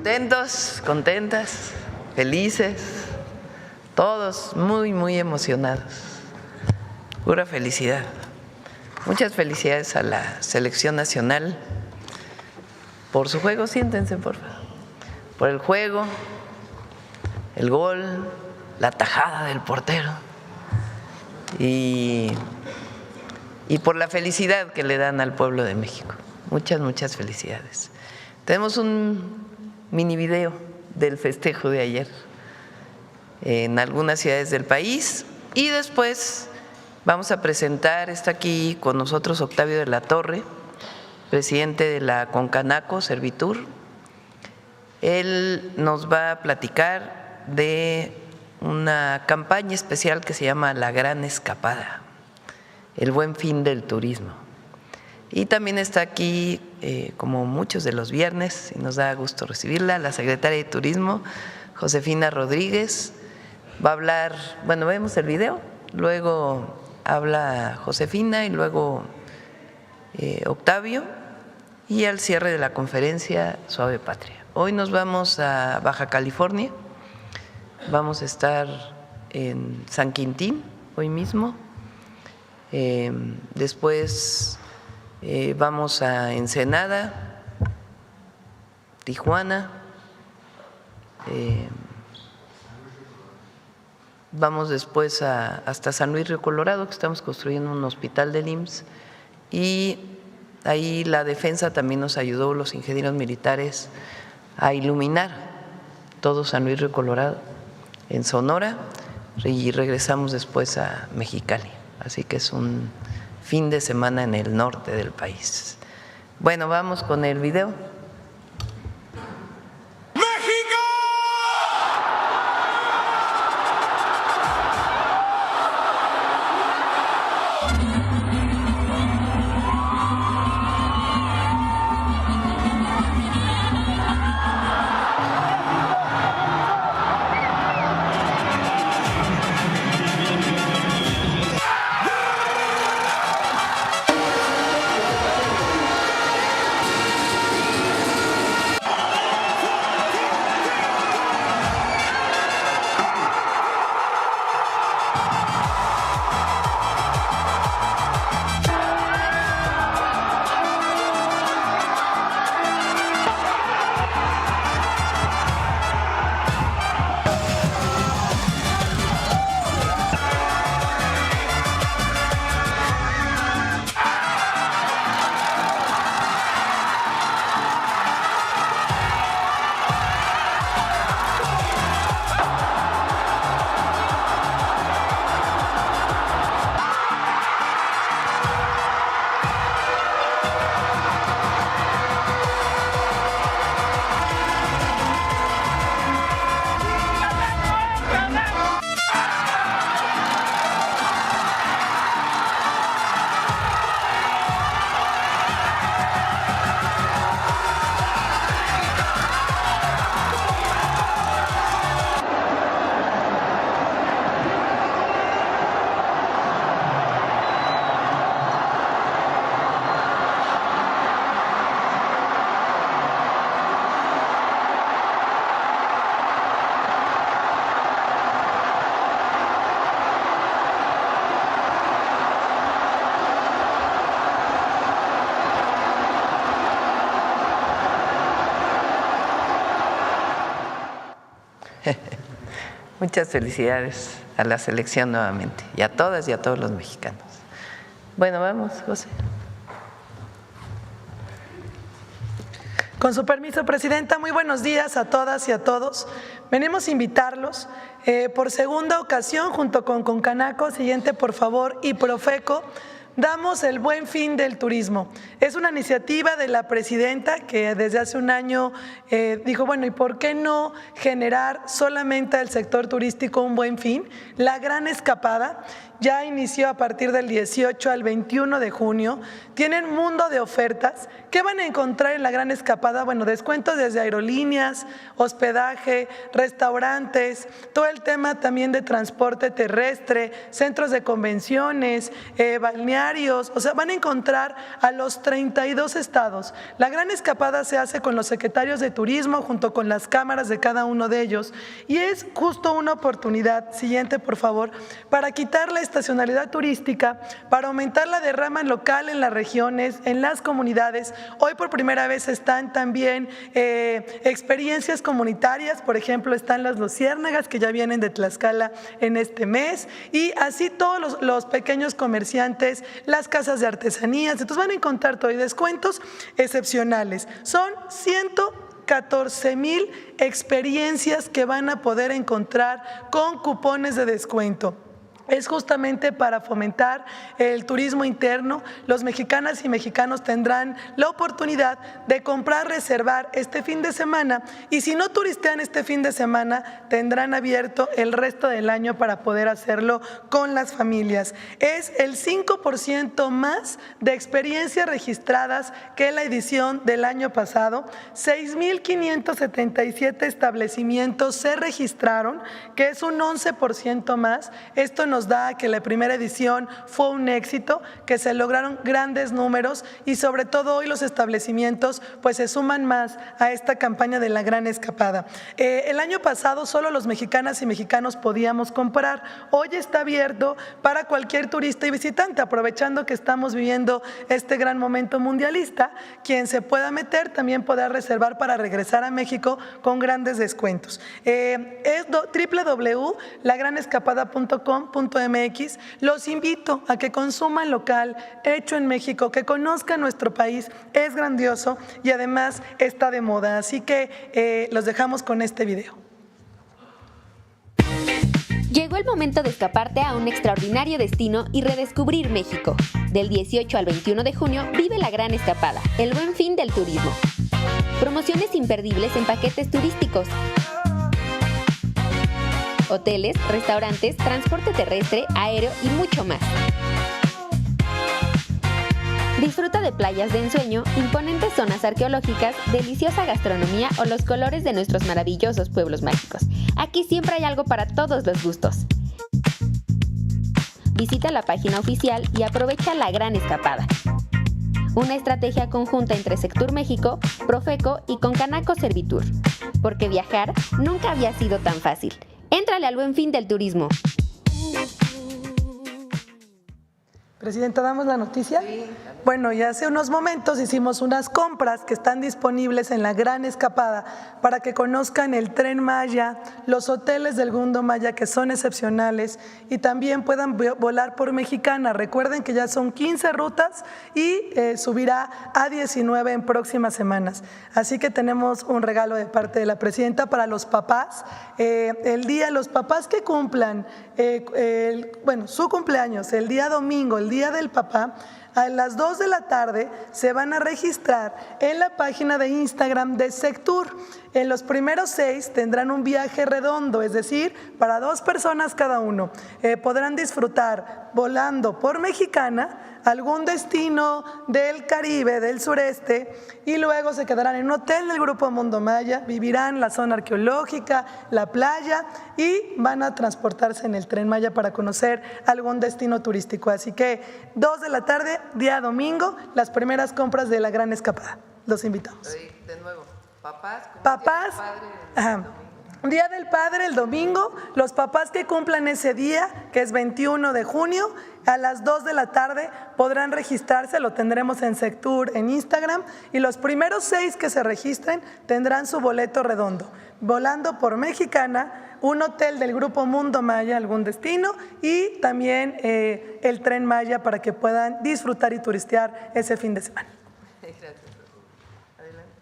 contentos, contentas, felices, todos muy, muy emocionados. Pura felicidad. Muchas felicidades a la selección nacional por su juego. Siéntense, por favor. Por el juego, el gol, la tajada del portero y por la felicidad que le dan al pueblo de México. Muchas, muchas felicidades. Tenemos un mini video del festejo de ayer en algunas ciudades del país y después vamos a presentar, está aquí con nosotros Octavio de la Torre, presidente de la Concanaco Servitur. Él nos va a platicar de una campaña especial que se llama La Gran Escapada, el buen fin del turismo. Y también está aquí, como muchos de los viernes, y nos da gusto recibirla, la secretaria de Turismo, Josefina Rodríguez. Va a hablar, bueno, vemos el video, luego habla Josefina y luego Octavio, y al cierre de la conferencia, Suave Patria. Hoy nos vamos a Baja California, vamos a estar en San Quintín hoy mismo, después vamos a Ensenada, Tijuana, vamos después hasta San Luis Río Colorado, que estamos construyendo un hospital del IMSS, y ahí la defensa también nos ayudó, los ingenieros militares, a iluminar todo San Luis Río Colorado, en Sonora, y regresamos después a Mexicali. Así que es un fin de semana en el norte del país. Bueno, vamos con el video. Muchas felicidades a la selección nuevamente, y a todas y a todos los mexicanos. Bueno, vamos, José. Con su permiso, Presidenta, muy buenos días a todas y a todos. Venimos a invitarlos por segunda ocasión, junto con Concanaco, siguiente por favor, y Profeco, damos el Buen Fin del Turismo. Es una iniciativa de la Presidenta que desde hace un año dijo, bueno, ¿y por qué no generar solamente al sector turístico un buen fin? La Gran Escapada. ya inició a partir del 18 al 21 de junio. Tienen mundo de ofertas. ¿Qué van a encontrar en la Gran Escapada? Bueno, descuentos desde aerolíneas, hospedaje, restaurantes, todo el tema también de transporte terrestre, centros de convenciones, balnearios. O sea, van a encontrar a los 32 estados. La Gran Escapada se hace con los secretarios de turismo junto con las cámaras de cada uno de ellos y es justo una oportunidad, siguiente por favor, para quitar la estacionalidad turística, para aumentar la derrama local en las regiones, en las comunidades. Hoy por primera vez están también experiencias comunitarias, por ejemplo están las luciérnagas que ya vienen de Tlaxcala en este mes y así todos los pequeños comerciantes, las casas de artesanías. Entonces van a encontrar todo y descuentos excepcionales. Son 114,000 experiencias que van a poder encontrar con cupones de descuento. Es justamente para fomentar el turismo interno. Los mexicanas y mexicanos tendrán la oportunidad de comprar, reservar este fin de semana y si no turistean este fin de semana, tendrán abierto el resto del año para poder hacerlo con las familias. Es el 5% más de experiencias registradas que la edición del año pasado. 6,577 establecimientos se registraron, que es un 11% más. Esto nos da que la primera edición fue un éxito, que se lograron grandes números y sobre todo hoy los establecimientos pues se suman más a esta campaña de la Gran Escapada. El año pasado solo los mexicanas y mexicanos podíamos comprar, hoy está abierto para cualquier turista y visitante, aprovechando que estamos viviendo este gran momento mundialista, quien se pueda meter también podrá reservar para regresar a México con grandes descuentos. Es www.lagranescapada.com.mx. Los invito a que consuman local, hecho en México, que conozcan nuestro país, es grandioso y además está de moda. Así que los dejamos con este video. Llegó el momento de escaparte a un extraordinario destino y redescubrir México. Del 18 al 21 de junio vive la Gran Escapada, el buen fin del turismo. Promociones imperdibles en paquetes turísticos, hoteles, restaurantes, transporte terrestre, aéreo y mucho más. Disfruta de playas de ensueño, imponentes zonas arqueológicas, deliciosa gastronomía o los colores de nuestros maravillosos pueblos mágicos. Aquí siempre hay algo para todos los gustos. Visita la página oficial y aprovecha la Gran Escapada. Una estrategia conjunta entre Sectur México, Profeco y Concanaco Servitur. Porque viajar nunca había sido tan fácil. ¡Éntrale al buen fin del turismo! Presidenta, ¿damos la noticia? Sí. Bueno, y hace unos momentos hicimos unas compras que están disponibles en la Gran Escapada para que conozcan el Tren Maya, los hoteles del Mundo Maya que son excepcionales y también puedan volar por Mexicana. Recuerden que ya son 15 rutas y subirá a 19 en próximas semanas. Así que tenemos un regalo de parte de la presidenta para los papás. Los papás que cumplan, su cumpleaños, el día domingo, el día del papá, a las 2 de la tarde se van a registrar en la página de Instagram de Sectur. En los primeros 6 tendrán un viaje redondo, es decir, para 2 personas cada uno. Podrán disfrutar volando por Mexicana, algún destino del Caribe, del sureste, y luego se quedarán en un hotel del Grupo Mundo Maya, vivirán la zona arqueológica, la playa y van a transportarse en el Tren Maya para conocer algún destino turístico. Así que 2 de la tarde, día domingo, las primeras compras de la Gran Escapada. Los invitamos. De nuevo, papás. Día del Padre el domingo, los papás que cumplan ese día, que es 21 de junio, a las 2 de la tarde podrán registrarse, lo tendremos en Sectur, en Instagram, y los primeros 6 que se registren tendrán su boleto redondo, volando por Mexicana, un hotel del Grupo Mundo Maya, algún destino, y también el Tren Maya para que puedan disfrutar y turistear ese fin de semana. Gracias. Adelante.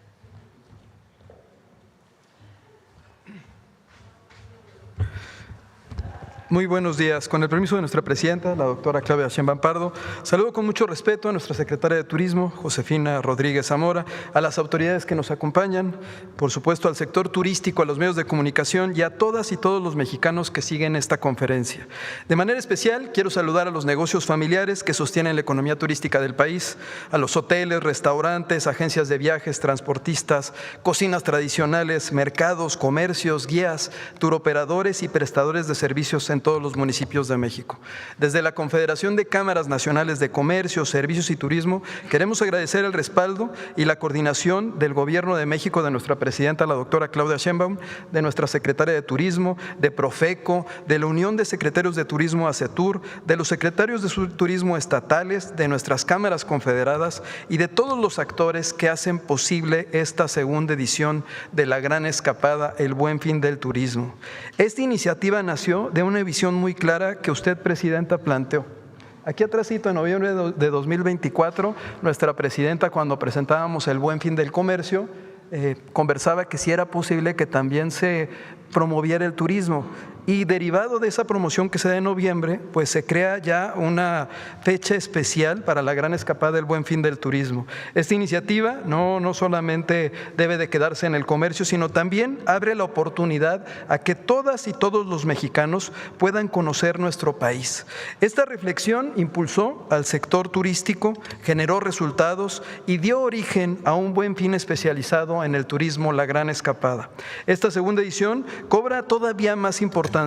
Muy buenos días. Con el permiso de nuestra presidenta, la doctora Claudia Sheinbaum Pardo, saludo con mucho respeto a nuestra secretaria de Turismo, Josefina Rodríguez Zamora, a las autoridades que nos acompañan, por supuesto al sector turístico, a los medios de comunicación y a todas y todos los mexicanos que siguen esta conferencia. De manera especial, quiero saludar a los negocios familiares que sostienen la economía turística del país, a los hoteles, restaurantes, agencias de viajes, transportistas, cocinas tradicionales, mercados, comercios, guías, turoperadores y prestadores de servicios en todos los municipios de México. Desde la Confederación de Cámaras Nacionales de Comercio, Servicios y Turismo, queremos agradecer el respaldo y la coordinación del Gobierno de México, de nuestra presidenta, la doctora Claudia Sheinbaum, de nuestra secretaria de Turismo, de Profeco, de la Unión de Secretarios de Turismo ACETUR, de los secretarios de Turismo estatales, de nuestras cámaras confederadas y de todos los actores que hacen posible esta segunda edición de la gran escapada, el Buen Fin del Turismo. Esta iniciativa nació de una visión muy clara que usted, presidenta, planteó. Aquí atrásito, en noviembre de 2024, nuestra presidenta, cuando presentábamos el Buen Fin del Comercio, conversaba que si era posible que también se promoviera el turismo. Y derivado de esa promoción que se da en noviembre, pues se crea ya una fecha especial para la gran escapada del Buen Fin del Turismo. Esta iniciativa no solamente debe de quedarse en el comercio, sino también abre la oportunidad a que todas y todos los mexicanos puedan conocer nuestro país. Esta reflexión impulsó al sector turístico, generó resultados y dio origen a un Buen Fin especializado en el turismo, la gran escapada. Esta segunda edición cobra todavía más importancia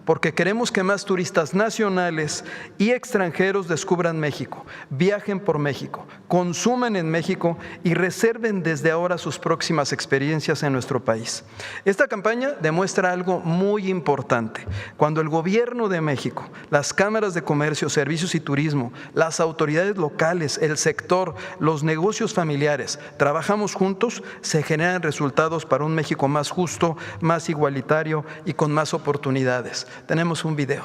porque queremos que más turistas nacionales y extranjeros descubran México, viajen por México, consuman en México y reserven desde ahora sus próximas experiencias en nuestro país. Esta campaña demuestra algo muy importante. Cuando el Gobierno de México, las cámaras de comercio, servicios y turismo, las autoridades locales, el sector, los negocios familiares, trabajamos juntos, se generan resultados para un México más justo, más igualitario y con más oportunidades. Tenemos un video.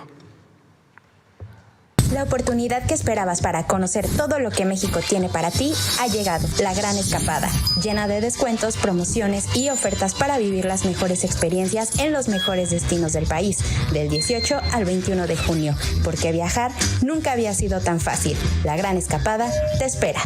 La oportunidad que esperabas para conocer todo lo que México tiene para ti ha llegado. La Gran Escapada, llena de descuentos, promociones y ofertas para vivir las mejores experiencias en los mejores destinos del país, del 18 al 21 de junio. Porque viajar nunca había sido tan fácil. La Gran Escapada te espera.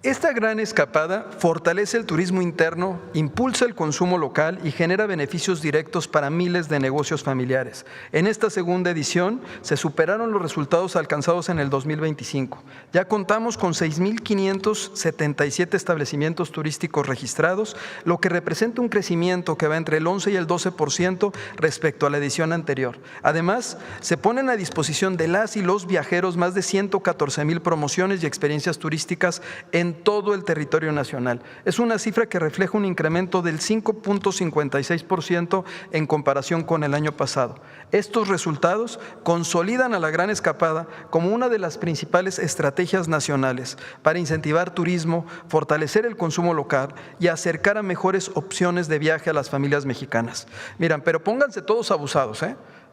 Esta gran escapada fortalece el turismo interno, impulsa el consumo local y genera beneficios directos para miles de negocios familiares. En esta segunda edición se superaron los resultados alcanzados en el 2025. Ya contamos con 6,577 establecimientos turísticos registrados, lo que representa un crecimiento que va entre el 11 y el 12% respecto a la edición anterior. Además, se ponen a disposición de las y los viajeros más de 114,000 promociones y experiencias turísticas en todo el territorio nacional. Es una cifra que refleja un incremento del 5,56% en comparación con el año pasado. Estos resultados consolidan a la Gran Escapada como una de las principales estrategias nacionales para incentivar turismo, fortalecer el consumo local y acercar a mejores opciones de viaje a las familias mexicanas. Miran, pero pónganse todos abusados,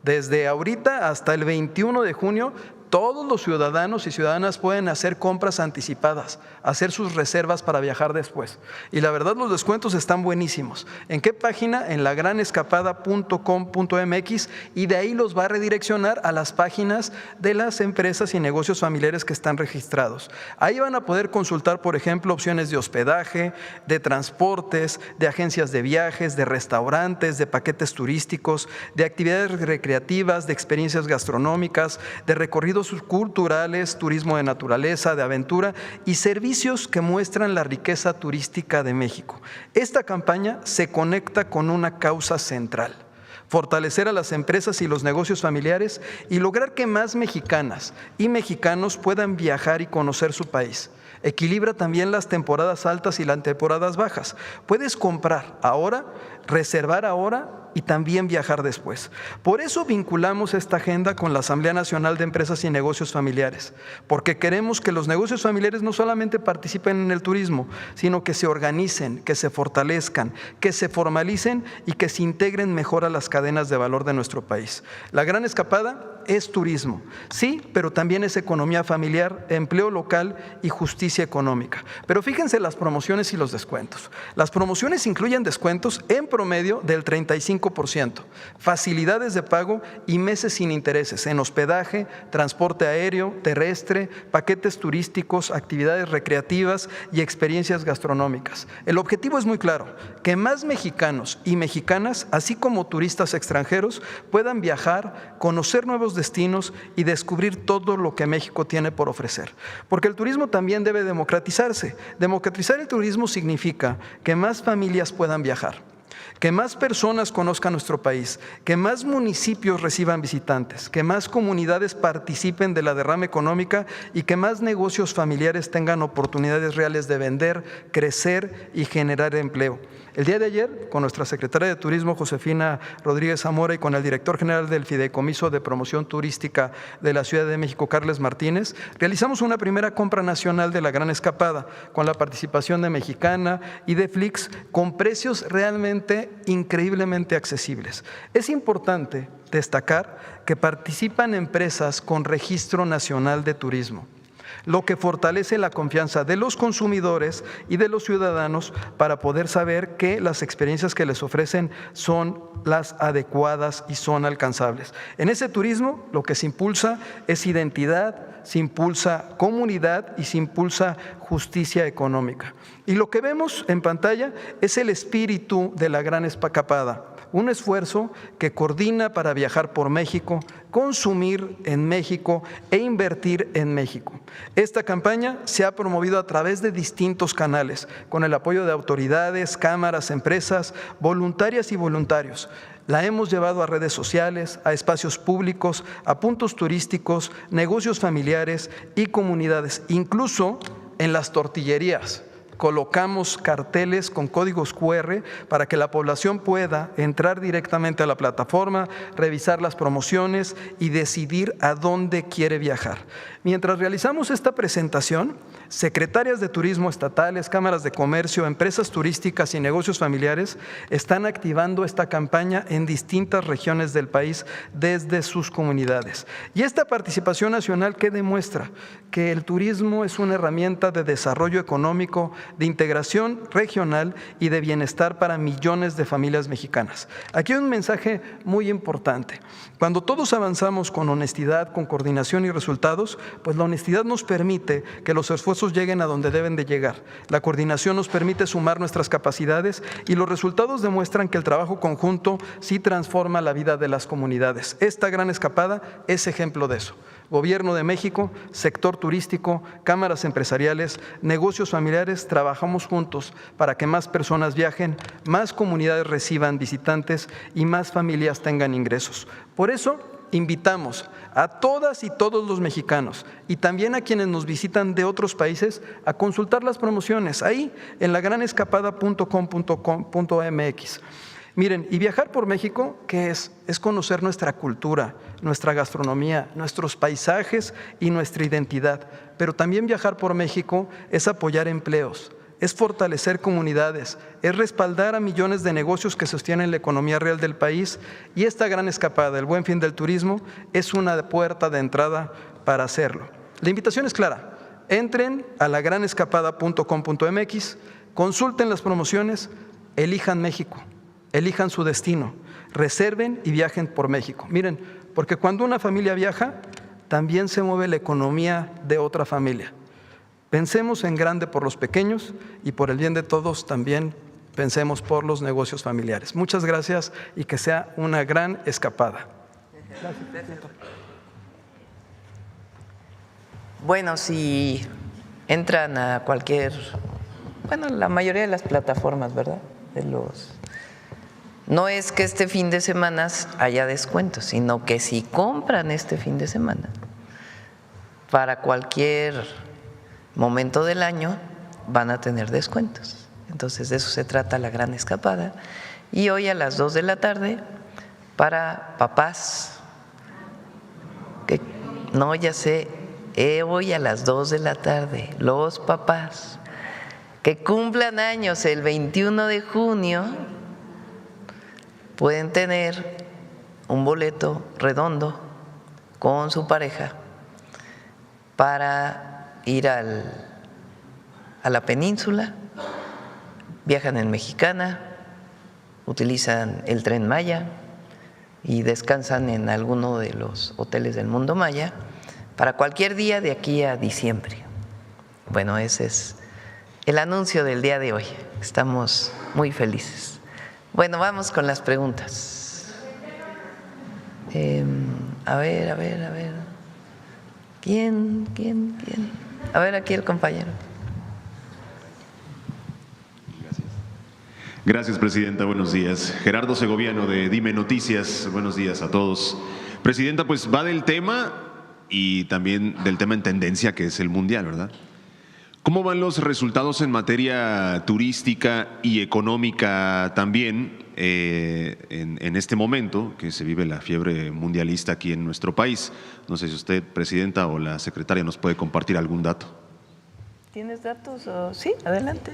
Desde ahorita hasta el 21 de junio, todos los ciudadanos y ciudadanas pueden hacer compras anticipadas, hacer sus reservas para viajar después. Y la verdad, los descuentos están buenísimos. ¿En qué página? En lagranescapada.com.mx, y de ahí los va a redireccionar a las páginas de las empresas y negocios familiares que están registrados. Ahí van a poder consultar, por ejemplo, opciones de hospedaje, de transportes, de agencias de viajes, de restaurantes, de paquetes turísticos, de actividades recreativas, de experiencias gastronómicas, de recorridos culturales, turismo de naturaleza, de aventura y servicios que muestran la riqueza turística de México. Esta campaña se conecta con una causa central: fortalecer a las empresas y los negocios familiares y lograr que más mexicanas y mexicanos puedan viajar y conocer su país. Equilibra también las temporadas altas y las temporadas bajas. Puedes comprar ahora, reservar ahora y también viajar después. Por eso vinculamos esta agenda con la Asamblea Nacional de Empresas y Negocios Familiares, porque queremos que los negocios familiares no solamente participen en el turismo, sino que se organicen, que se fortalezcan, que se formalicen y que se integren mejor a las cadenas de valor de nuestro país. La Gran Escapada es turismo, sí, pero también es economía familiar, empleo local y justicia económica. Pero fíjense las promociones y los descuentos. Las promociones incluyen descuentos en promedio del 35%, facilidades de pago y meses sin intereses en hospedaje, transporte aéreo, terrestre, paquetes turísticos, actividades recreativas y experiencias gastronómicas. El objetivo es muy claro, que más mexicanos y mexicanas, así como turistas extranjeros, puedan viajar, conocer nuevos destinos y descubrir todo lo que México tiene por ofrecer. Porque el turismo también debe democratizarse. Democratizar el turismo significa que más familias puedan viajar, que más personas conozcan nuestro país, que más municipios reciban visitantes, que más comunidades participen de la derrama económica y que más negocios familiares tengan oportunidades reales de vender, crecer y generar empleo. El día de ayer, con nuestra secretaria de Turismo, Josefina Rodríguez Zamora, y con el director general del Fideicomiso de Promoción Turística de la Ciudad de México, Carles Martínez, realizamos una primera compra nacional de la Gran Escapada, con la participación de Mexicana y de Flix, con precios realmente increíblemente accesibles. Es importante destacar que participan empresas con registro nacional de turismo, lo que fortalece la confianza de los consumidores y de los ciudadanos para poder saber que las experiencias que les ofrecen son las adecuadas y son alcanzables. En ese turismo lo que se impulsa es identidad, se impulsa comunidad y se impulsa justicia económica. Y lo que vemos en pantalla es el espíritu de la Gran Escapada, un esfuerzo que coordina para viajar por México, consumir en México e invertir en México. Esta campaña se ha promovido a través de distintos canales, con el apoyo de autoridades, cámaras, empresas, voluntarias y voluntarios. La hemos llevado a redes sociales, a espacios públicos, a puntos turísticos, negocios familiares y comunidades, incluso en las tortillerías. Colocamos carteles con códigos QR para que la población pueda entrar directamente a la plataforma, revisar las promociones y decidir a dónde quiere viajar. Mientras realizamos esta presentación, secretarias de turismo estatales, cámaras de comercio, empresas turísticas y negocios familiares están activando esta campaña en distintas regiones del país desde sus comunidades. Y esta participación nacional, ¿qué demuestra? Que el turismo es una herramienta de desarrollo económico, de integración regional y de bienestar para millones de familias mexicanas. Aquí hay un mensaje muy importante. Cuando todos avanzamos con honestidad, con coordinación y resultados, pues la honestidad nos permite que los esfuerzos lleguen a donde deben de llegar. La coordinación nos permite sumar nuestras capacidades y los resultados demuestran que el trabajo conjunto sí transforma la vida de las comunidades. Esta Gran Escapada es ejemplo de eso. Gobierno de México, sector turístico, cámaras empresariales, negocios familiares, trabajamos juntos para que más personas viajen, más comunidades reciban visitantes y más familias tengan ingresos. Por eso, invitamos a todas y todos los mexicanos y también a quienes nos visitan de otros países a consultar las promociones ahí en lagranescapada.com.mx. Miren, y viajar por México, ¿qué es? Es conocer nuestra cultura, nuestra gastronomía, nuestros paisajes y nuestra identidad. Pero también viajar por México es apoyar empleos, es fortalecer comunidades, es respaldar a millones de negocios que sostienen la economía real del país, y esta Gran Escapada, el Buen Fin del Turismo, es una puerta de entrada para hacerlo. La invitación es clara: entren a lagranescapada.com.mx, consulten las promociones, elijan México, elijan su destino, reserven y viajen por México. Miren, porque cuando una familia viaja, también se mueve la economía de otra familia. Pensemos en grande por los pequeños y por el bien de todos también pensemos por los negocios familiares. Muchas gracias y que sea una gran escapada. Bueno, si entran a cualquier, la mayoría de las plataformas, ¿verdad? No es que este fin de semana haya descuentos, sino que si compran este fin de semana, para cualquier momento del año van a tener descuentos. Entonces de eso se trata la Gran Escapada. Y hoy a las 2 de la tarde, para papás, hoy a las 2 de la tarde, los papás que cumplan años el 21 de junio, pueden tener un boleto redondo con su pareja para ir a la península, viajan en Mexicana, utilizan el Tren Maya y descansan en alguno de los hoteles del Mundo Maya para cualquier día de aquí a diciembre. Bueno, ese es el anuncio del día de hoy. Estamos muy felices. Bueno, vamos con las preguntas. A ver. ¿Quién? A ver, aquí el compañero. Gracias, Presidenta. Buenos días. Gerardo Segoviano, de Dime Noticias. Buenos días a todos. Presidenta, pues va del tema y también del tema en tendencia, que es el Mundial, ¿verdad? ¿Cómo van los resultados en materia turística y económica también en este momento que se vive la fiebre mundialista aquí en nuestro país? No sé si usted, Presidenta, o la Secretaria nos puede compartir algún dato. ¿Tienes datos? Sí, adelante.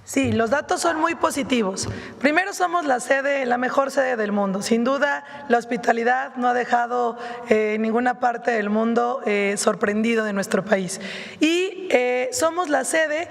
Sí, los datos son muy positivos. Primero, somos la mejor sede del mundo. Sin duda, la hospitalidad no ha dejado ninguna parte del mundo sorprendido de nuestro país. Y somos la sede,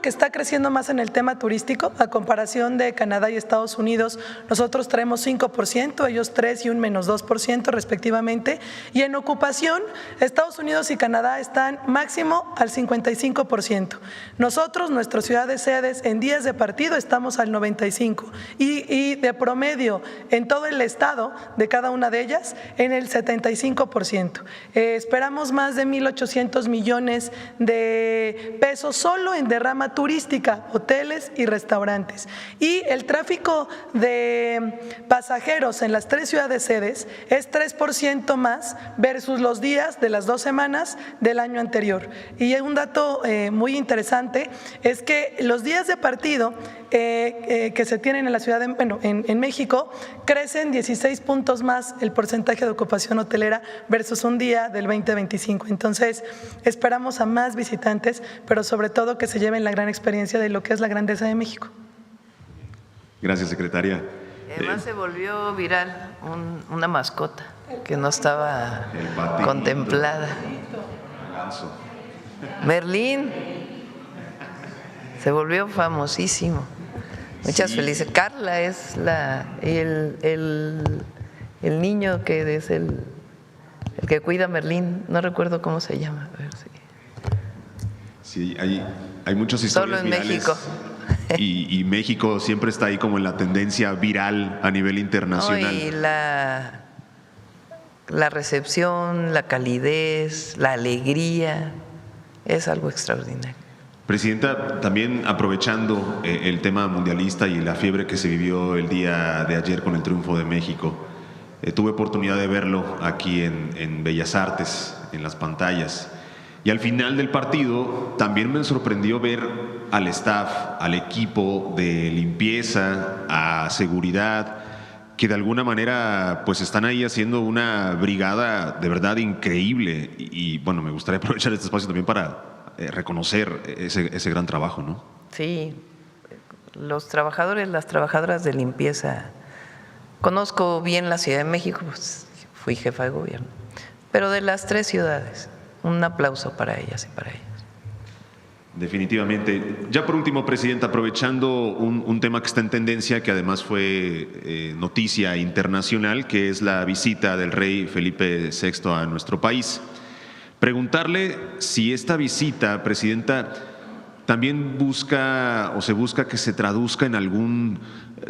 que está creciendo más en el tema turístico, a comparación de Canadá y Estados Unidos. Nosotros traemos 5%, ellos 3% y un menos 2% respectivamente. Y en ocupación, Estados Unidos y Canadá están máximo al 55%. Nosotros, nuestras ciudades sedes, en días de partido estamos al 95% y de promedio en todo el estado de cada una de ellas en el 75%. Esperamos más de 1.800 millones de pesos solo en derrama turística, hoteles y restaurantes. Y el tráfico de pasajeros en las 3 ciudades sedes es 3% más versus los días de las 2 semanas del año anterior. Y un dato muy interesante es que los días de partido que se tienen en la ciudad en México crecen 16 puntos más el porcentaje de ocupación hotelera versus un día del 2025. Entonces esperamos a más visitantes, pero sobre todo que se lleven la gran experiencia de lo que es la grandeza de México. Gracias, Secretaria. Además se volvió viral una mascota que no estaba contemplada. Merlín. Se volvió famosísimo. Muchas felicidades. Carla es el niño que es el que cuida a Merlín. No recuerdo cómo se llama. A ver si. Sí, hay muchas historias Solo en virales. México. Y México siempre está ahí como en la tendencia viral a nivel internacional. No, y la recepción, la calidez, la alegría, es algo extraordinario. Presidenta, también aprovechando el tema mundialista y la fiebre que se vivió el día de ayer con el triunfo de México, tuve oportunidad de verlo aquí en Bellas Artes, en las pantallas. Y al final del partido también me sorprendió ver al staff, al equipo de limpieza, a seguridad, que de alguna manera pues están ahí haciendo una brigada de verdad increíble. Y bueno, me gustaría aprovechar este espacio también para reconocer ese gran trabajo, ¿no? Sí, los trabajadores, las trabajadoras de limpieza. Conozco bien la Ciudad de México, pues fui jefa de gobierno, pero de las 3 ciudades, un aplauso para ellas y para ellos. Definitivamente. Ya por último, Presidenta, aprovechando un tema que está en tendencia, que además fue noticia internacional, que es la visita del rey Felipe VI a nuestro país. Preguntarle si esta visita, Presidenta, también busca o se busca que se traduzca en algún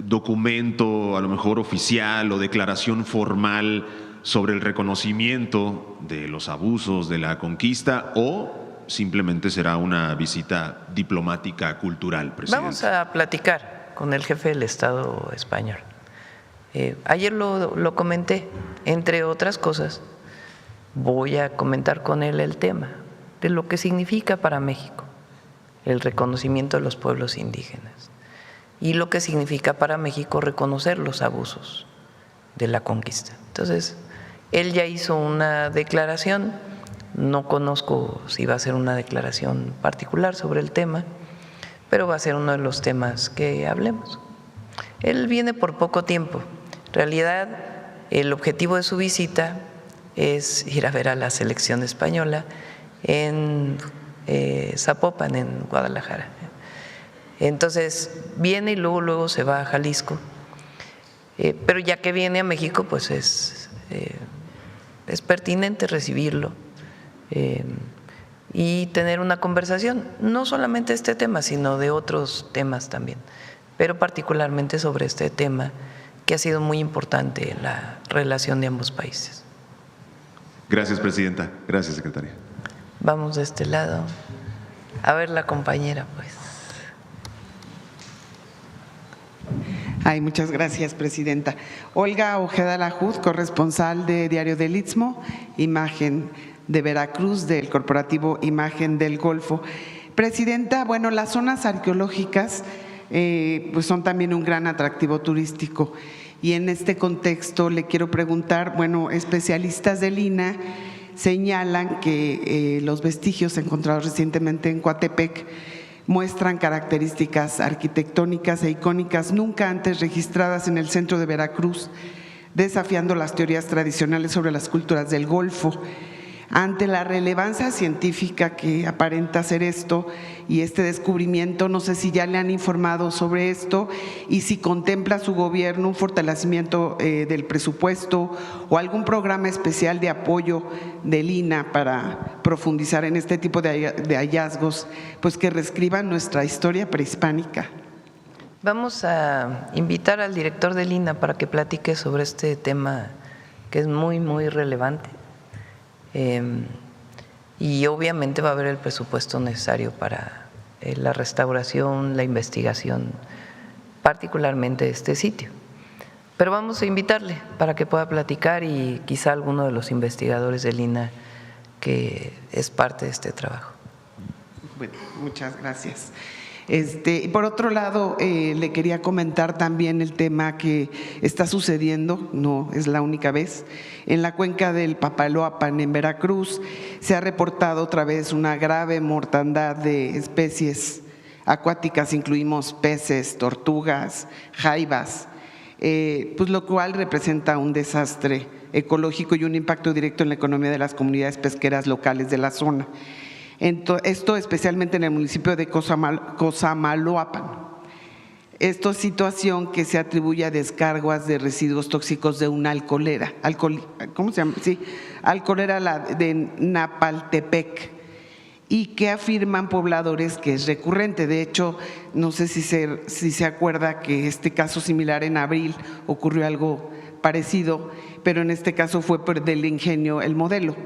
documento, a lo mejor oficial o declaración formal sobre el reconocimiento de los abusos de la conquista, o simplemente será una visita diplomática cultural, Presidenta. Vamos a platicar con el jefe del Estado español. Ayer lo comenté, entre otras cosas. Voy a comentar con él el tema de lo que significa para México el reconocimiento de los pueblos indígenas y lo que significa para México reconocer los abusos de la conquista. Entonces, él ya hizo una declaración, no conozco si va a ser una declaración particular sobre el tema, pero va a ser uno de los temas que hablemos. Él viene por poco tiempo. En realidad, el objetivo de su visita es ir a ver a la selección española en Zapopan, en Guadalajara. Entonces viene y luego se va a Jalisco, pero ya que viene a México, pues es pertinente recibirlo y tener una conversación, no solamente de este tema, sino de otros temas también, pero particularmente sobre este tema que ha sido muy importante en la relación de ambos países. Gracias, presidenta. Gracias, secretaria. Vamos de este lado. A ver la compañera, pues. Ay, muchas gracias, presidenta. Olga Ojeda Lajuz, corresponsal de Diario del Istmo, Imagen de Veracruz, del corporativo Imagen del Golfo. Presidenta, bueno, las zonas arqueológicas pues son también un gran atractivo turístico, y en este contexto le quiero preguntar, bueno, especialistas del INAH señalan que los vestigios encontrados recientemente en Coatepec muestran características arquitectónicas e icónicas nunca antes registradas en el centro de Veracruz, desafiando las teorías tradicionales sobre las culturas del Golfo. Ante la relevancia científica que aparenta ser esto y este descubrimiento, no sé si ya le han informado sobre esto y si contempla su gobierno un fortalecimiento del presupuesto o algún programa especial de apoyo del INAH para profundizar en este tipo de hallazgos, pues que reescriban nuestra historia prehispánica. Vamos a invitar al director del INAH para que platique sobre este tema que es muy, muy relevante. Y obviamente va a haber el presupuesto necesario para la restauración, la investigación, particularmente de este sitio. Pero vamos a invitarle para que pueda platicar y quizá alguno de los investigadores del INAH que es parte de este trabajo. Bueno, muchas gracias. Por otro lado, le quería comentar también el tema que está sucediendo, no es la única vez, en la cuenca del Papaloapan, en Veracruz, se ha reportado otra vez una grave mortandad de especies acuáticas, incluimos peces, tortugas, jaivas, pues lo cual representa un desastre ecológico y un impacto directo en la economía de las comunidades pesqueras locales de la zona. Esto especialmente en el municipio de Cosamaloapan. Esta situación que se atribuye a descargas de residuos tóxicos de una alcoholera, ¿cómo se llama? Sí, alcoholera de Napaltepec, y que afirman pobladores que es recurrente. De hecho, no sé si se acuerda que este caso similar en abril ocurrió algo parecido, pero en este caso fue por del ingenio El Modelo.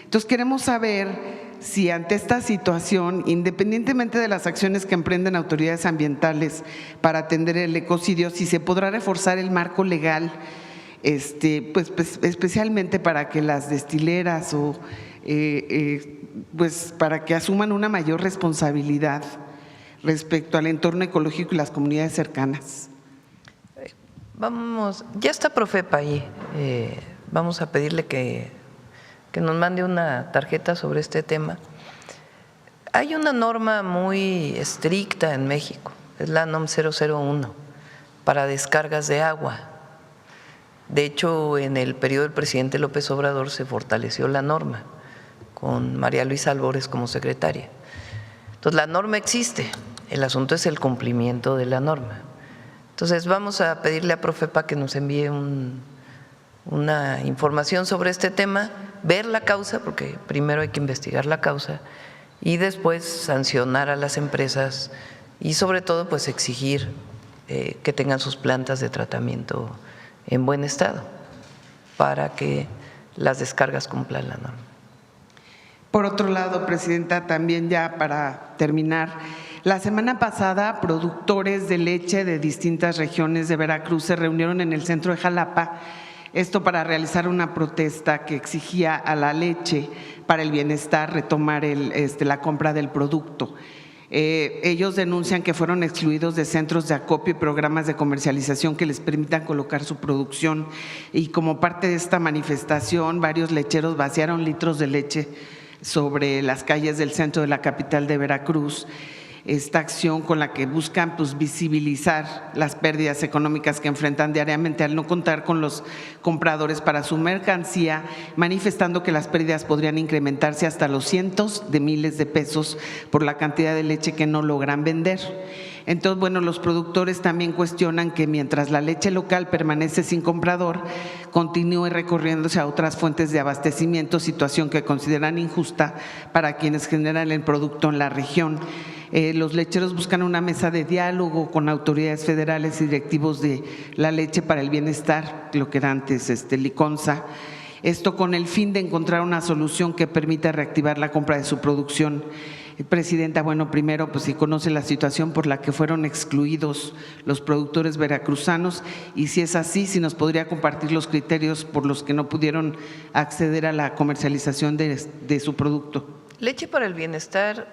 Entonces queremos saber si ante esta situación, independientemente de las acciones que emprenden autoridades ambientales para atender el ecocidio, si se podrá reforzar el marco legal, pues especialmente para que las destileras o pues para que asuman una mayor responsabilidad respecto al entorno ecológico y las comunidades cercanas. Vamos, ya está Profepa ahí, vamos a pedirle que nos mande una tarjeta sobre este tema. Hay una norma muy estricta en México, es la NOM 001, para descargas de agua. De hecho, en el periodo del presidente López Obrador se fortaleció la norma, con María Luisa Albores como secretaria. Entonces, la norma existe, el asunto es el cumplimiento de la norma. Entonces, vamos a pedirle a Profepa que nos envíe una información sobre este tema, ver la causa, porque primero hay que investigar la causa y después sancionar a las empresas y sobre todo pues exigir que tengan sus plantas de tratamiento en buen estado para que las descargas cumplan la norma. Por otro lado, presidenta, también ya para terminar, la semana pasada productores de leche de distintas regiones de Veracruz se reunieron en el centro de Jalapa, esto para realizar una protesta que exigía a la leche para el bienestar retomar la compra del producto. Ellos denuncian que fueron excluidos de centros de acopio y programas de comercialización que les permitan colocar su producción, y como parte de esta manifestación varios lecheros vaciaron litros de leche sobre las calles del centro de la capital de Veracruz. esta acción con la que buscan pues, visibilizar las pérdidas económicas que enfrentan diariamente al no contar con los compradores para su mercancía, manifestando que las pérdidas podrían incrementarse hasta los cientos de miles de pesos por la cantidad de leche que no logran vender. Entonces, bueno, los productores también cuestionan que mientras la leche local permanece sin comprador, continúe recorriéndose a otras fuentes de abastecimiento, situación que consideran injusta para quienes generan el producto en la región. Los lecheros buscan una mesa de diálogo con autoridades federales y directivos de la leche para el bienestar, lo que era antes Liconza. Esto con el fin de encontrar una solución que permita reactivar la compra de su producción. Presidenta, bueno, primero, pues si conoce la situación por la que fueron excluidos los productores veracruzanos y si es así, si nos podría compartir los criterios por los que no pudieron acceder a la comercialización de su producto. Leche para el Bienestar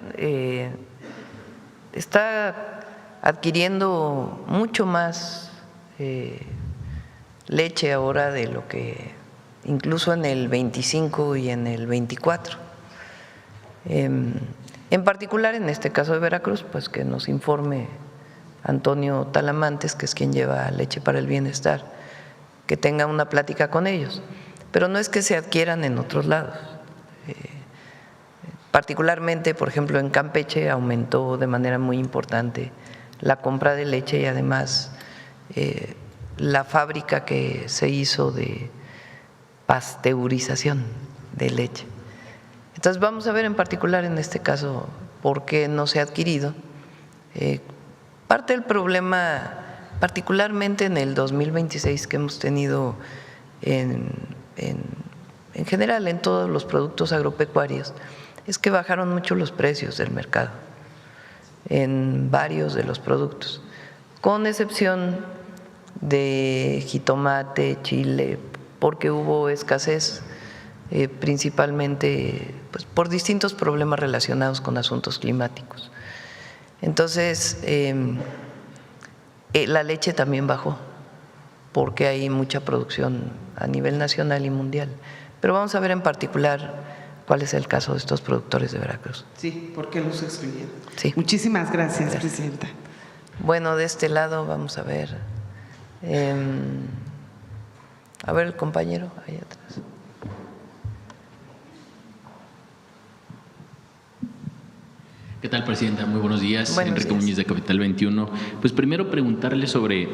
está adquiriendo mucho más leche ahora de lo que incluso en el 25 y en el 24. En particular, en este caso de Veracruz, pues que nos informe Antonio Talamantes, que es quien lleva Leche para el Bienestar, que tenga una plática con ellos. Pero no es que se adquieran en otros lados. Particularmente, por ejemplo, en Campeche aumentó de manera muy importante la compra de leche y además la fábrica que se hizo de pasteurización de leche. Entonces vamos a ver en particular en este caso por qué no se ha adquirido. Parte del problema, particularmente en el 2026 que hemos tenido en general en todos los productos agropecuarios, es que bajaron mucho los precios del mercado en varios de los productos, con excepción de jitomate, chile, porque hubo escasez principalmente pues, por distintos problemas relacionados con asuntos climáticos. Entonces, la leche también bajó, porque hay mucha producción a nivel nacional y mundial. Pero vamos a ver en particular cuál es el caso de estos productores de Veracruz. Sí, ¿por qué los excluyeron? Sí. Muchísimas gracias, Presidenta. Bueno, de este lado vamos a ver. A ver el compañero ahí atrás. ¿Qué tal, Presidenta? Muy buenos días. Buenos Enrique días. Muñiz de Capital 21. Pues primero preguntarle sobre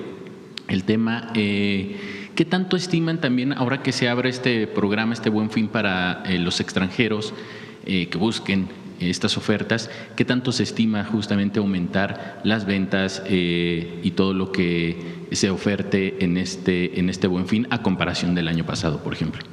el tema, ¿qué tanto estiman también ahora que se abre este programa, este Buen Fin para los extranjeros que busquen estas ofertas, qué tanto se estima justamente aumentar las ventas y todo lo que se oferte en este Buen Fin a comparación del año pasado, por ejemplo?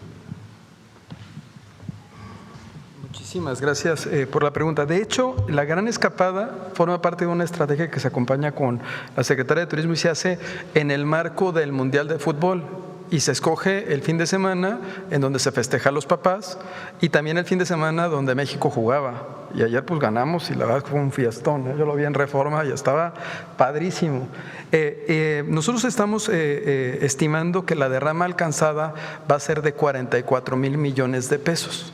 Muchísimas gracias por la pregunta. De hecho, la Gran Escapada forma parte de una estrategia que se acompaña con la Secretaría de Turismo y se hace en el marco del Mundial de Fútbol. Y se escoge el fin de semana en donde se festeja a los papás y también el fin de semana donde México jugaba. Y ayer pues ganamos y la verdad fue un fiestón, ¿eh? Yo lo vi en Reforma y estaba padrísimo. Nosotros estamos estimando que la derrama alcanzada va a ser de 44,000 millones de pesos.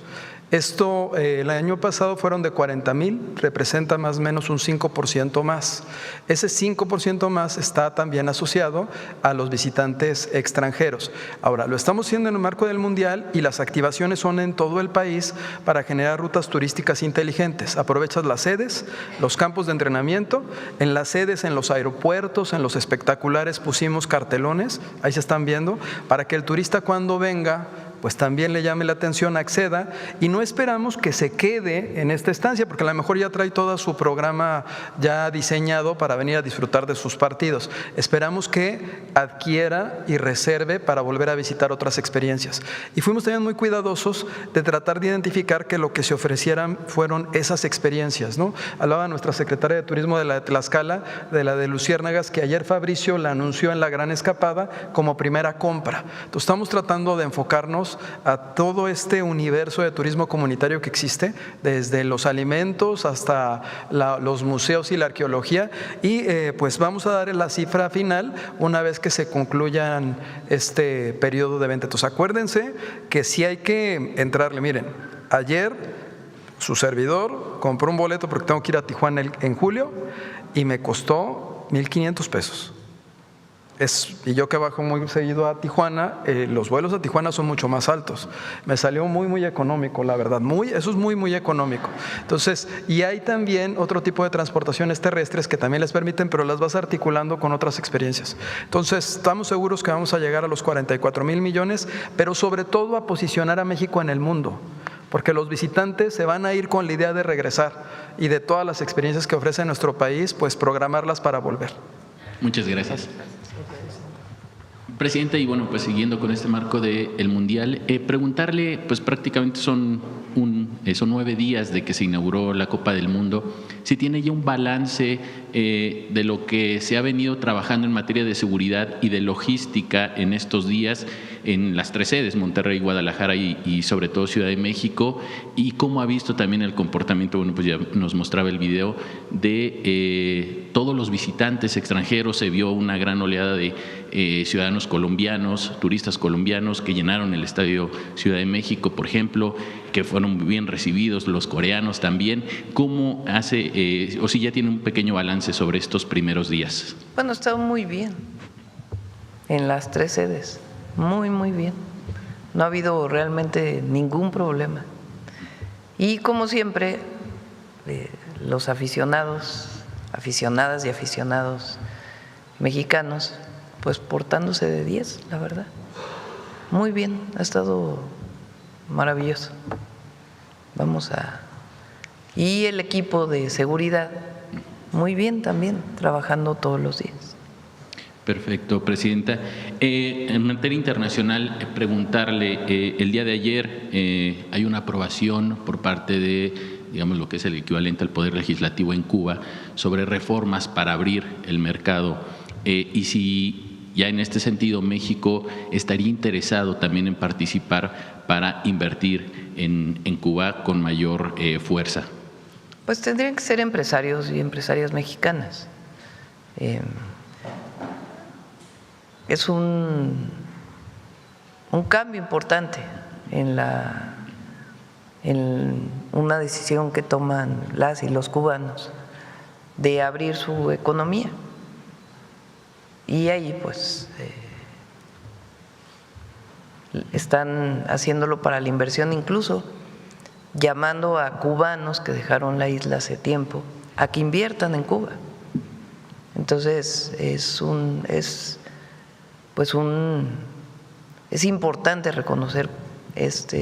Esto el año pasado fueron de 40,000, representa más o menos un 5% más. Ese 5% más está también asociado a los visitantes extranjeros. Ahora, lo estamos haciendo en el marco del Mundial y las activaciones son en todo el país para generar rutas turísticas inteligentes. Aprovechas las sedes, los campos de entrenamiento, en las sedes, en los aeropuertos, en los espectaculares pusimos cartelones, ahí se están viendo, para que el turista cuando venga pues también le llame la atención, acceda, y no esperamos que se quede en esta estancia, porque a lo mejor ya trae todo su programa ya diseñado para venir a disfrutar de sus partidos. Esperamos que adquiera y reserve para volver a visitar otras experiencias. Y fuimos también muy cuidadosos de tratar de identificar que lo que se ofrecieran fueron esas experiencias, ¿no? Hablaba nuestra secretaria de Turismo de la de Tlaxcala, de la de Luciérnagas, que ayer Fabricio la anunció en la Gran Escapada como primera compra. Entonces estamos tratando de enfocarnos a todo este universo de turismo comunitario que existe, desde los alimentos hasta los museos y la arqueología, y pues vamos a dar la cifra final una vez que se concluyan este periodo de venta. Entonces acuérdense que sí hay que entrarle. Miren, ayer Su servidor compró un boleto porque tengo que ir a Tijuana en julio y me costó 1,500 pesos. Y yo que bajo muy seguido a Tijuana, los vuelos a Tijuana son mucho más altos. Me salió muy económico, la verdad. Eso es muy económico. Entonces, y hay también otro tipo de transportaciones terrestres que también les permiten, pero las vas articulando con otras experiencias. Entonces, estamos seguros que vamos a llegar a los 44,000 millones, pero sobre todo a posicionar a México en el mundo, porque los visitantes se van a ir con la idea de regresar y de todas las experiencias que ofrece nuestro país, pues programarlas para volver. Muchas gracias. Presidenta, y bueno, pues siguiendo con este marco del Mundial, preguntarle, pues prácticamente son 9 días de que se inauguró la Copa del Mundo, si tiene ya un balance de lo que se ha venido trabajando en materia de seguridad y de logística en estos días en las 3 sedes, Monterrey, Guadalajara y sobre todo Ciudad de México, y cómo ha visto también el comportamiento, bueno, pues ya nos mostraba el video de todos los visitantes extranjeros. Se vio una gran oleada de ciudadanos colombianos, turistas colombianos que llenaron el Estadio Ciudad de México, por ejemplo, que fueron muy bien recibidos, los coreanos también. ¿Cómo hace, o si ya tiene un pequeño balance sobre estos primeros días? Bueno, está muy bien en las 3 sedes, muy bien. No ha habido realmente ningún problema. Y como siempre, los aficionadas y aficionados mexicanos, pues portándose de 10, la verdad. Muy bien, ha estado maravilloso. Y el equipo de seguridad, muy bien también, trabajando todos los días. Perfecto, Presidenta. En materia internacional, preguntarle, el día de ayer hay una aprobación por parte de, digamos, lo que es el equivalente al Poder Legislativo en Cuba, sobre reformas para abrir el mercado, y si ya en este sentido México estaría interesado también en participar para invertir en Cuba con mayor fuerza. Pues tendrían que ser empresarios y empresarias mexicanas. Es un cambio importante en una decisión que toman las y los cubanos de abrir su economía. Y ahí pues están haciéndolo para la inversión, incluso llamando a cubanos que dejaron la isla hace tiempo a que inviertan en Cuba. Entonces es importante reconocer esto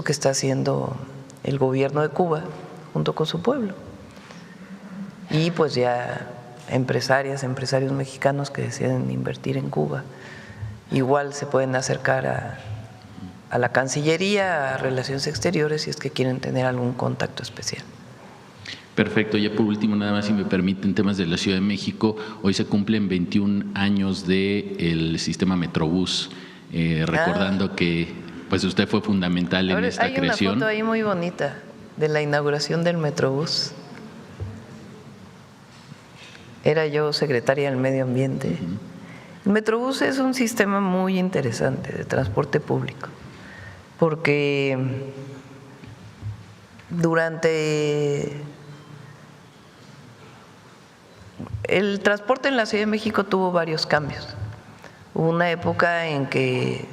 que está haciendo el gobierno de Cuba junto con su pueblo. Y pues ya empresarios mexicanos que deciden invertir en Cuba, igual se pueden acercar a la Cancillería, a Relaciones Exteriores, si es que quieren tener algún contacto especial. Perfecto. Ya por último, nada más, si me permiten, temas de la Ciudad de México. Hoy se cumplen 21 años del sistema Metrobús, recordando que pues usted fue fundamental en esta creación. Hay una foto ahí muy bonita de la inauguración del Metrobús. Era yo secretaria del Medio Ambiente. El Metrobús es un sistema muy interesante de transporte público, porque durante el transporte en la Ciudad de México tuvo varios cambios. Hubo una época en que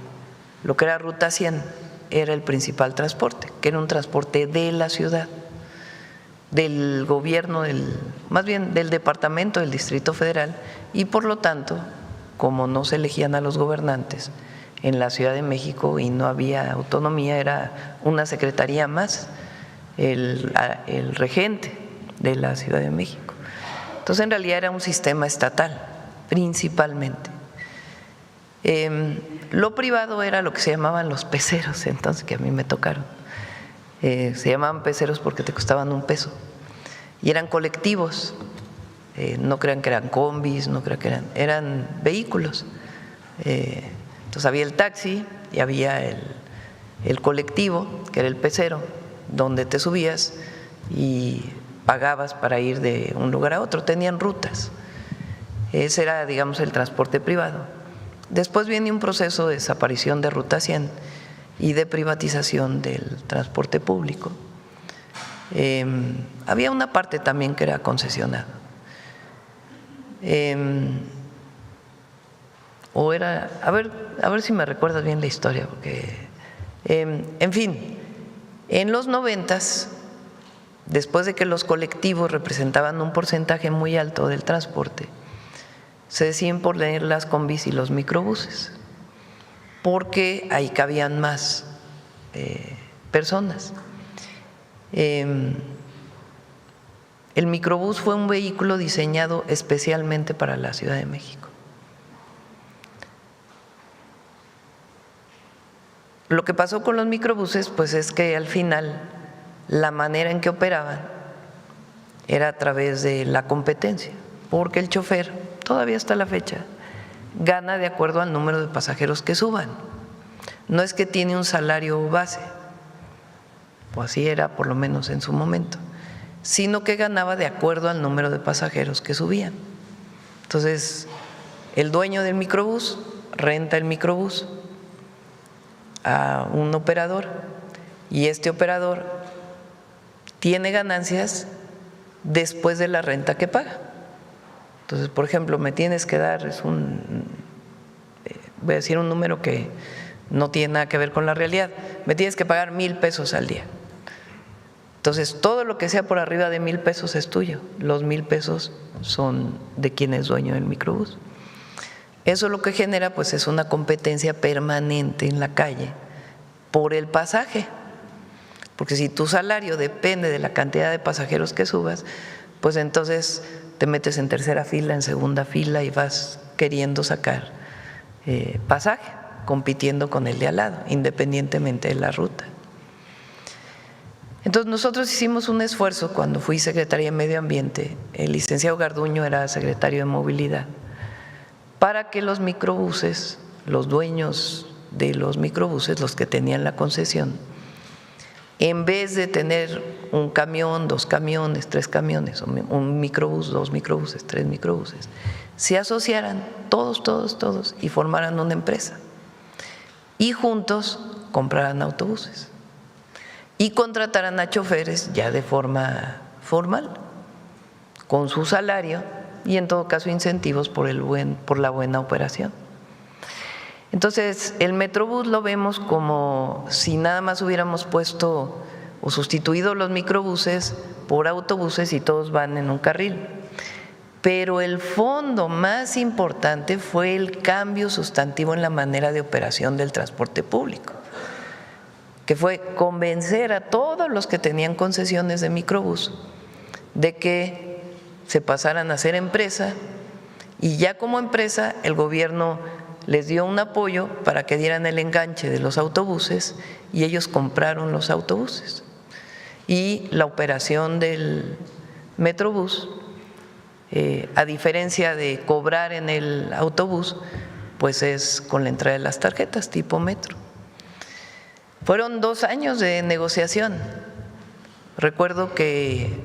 lo que era Ruta 100 era el principal transporte, que era un transporte de la ciudad, del gobierno, más bien del departamento del Distrito Federal, y por lo tanto, como no se elegían a los gobernantes en la Ciudad de México y no había autonomía, era una secretaría más, el regente de la Ciudad de México. Entonces, en realidad era un sistema estatal, principalmente. Lo privado era lo que se llamaban los peceros, entonces, que a mí me tocaron. Se llamaban peceros porque te costaban $1, y eran colectivos. No crean que eran combis, no crean que eran vehículos. Entonces había el taxi y había el colectivo, que era el pecero, donde te subías y pagabas para ir de un lugar a otro. Tenían rutas. Ese era, digamos, el transporte privado. Después viene un proceso de desaparición de Ruta 100 y de privatización del transporte público. Había una parte también que era concesionada. O era, a ver si me recuerdas bien la historia, porque, en fin, en los 90s, después de que los colectivos representaban un porcentaje muy alto del transporte, se deciden poner las combis y los microbuses, porque ahí cabían más personas. El microbús fue un vehículo diseñado especialmente para la Ciudad de México. Lo que pasó con los microbuses, pues es que al final la manera en que operaban era a través de la competencia, porque el chofer, todavía hasta la fecha, gana de acuerdo al número de pasajeros que suban. No es que tiene un salario base, o así era por lo menos en su momento, sino que ganaba de acuerdo al número de pasajeros que subían. Entonces, el dueño del microbús renta el microbús a un operador y este operador tiene ganancias después de la renta que paga. Entonces, por ejemplo, me tienes que dar, voy a decir un número que no tiene nada que ver con la realidad, me tienes que pagar 1,000 pesos al día. Entonces, todo lo que sea por arriba de 1,000 pesos es tuyo, los 1,000 pesos son de quien es dueño del microbús. Eso lo que genera pues es una competencia permanente en la calle por el pasaje, porque si tu salario depende de la cantidad de pasajeros que subas, pues entonces te metes en tercera fila, en segunda fila y vas queriendo sacar pasaje, compitiendo con el de al lado, independientemente de la ruta. Entonces nosotros hicimos un esfuerzo cuando fui secretaria de Medio Ambiente, el licenciado Garduño era secretario de Movilidad, para que los microbuses, los dueños de los microbuses, los que tenían la concesión, en vez de tener un camión, 2 camiones, 3 camiones, un microbús, 2 microbuses, 3 microbuses, se asociaran todos y formaran una empresa y juntos compraran autobuses y contrataran a choferes ya de forma formal, con su salario y en todo caso incentivos por la buena operación. Entonces, el Metrobús lo vemos como si nada más hubiéramos puesto o sustituido los microbuses por autobuses y todos van en un carril. Pero el fondo más importante fue el cambio sustantivo en la manera de operación del transporte público, que fue convencer a todos los que tenían concesiones de microbús de que se pasaran a ser empresa y ya como empresa el gobierno les dio un apoyo para que dieran el enganche de los autobuses y ellos compraron los autobuses. Y la operación del Metrobús, a diferencia de cobrar en el autobús, pues es con la entrada de las tarjetas tipo metro. Fueron 2 años de negociación. Recuerdo que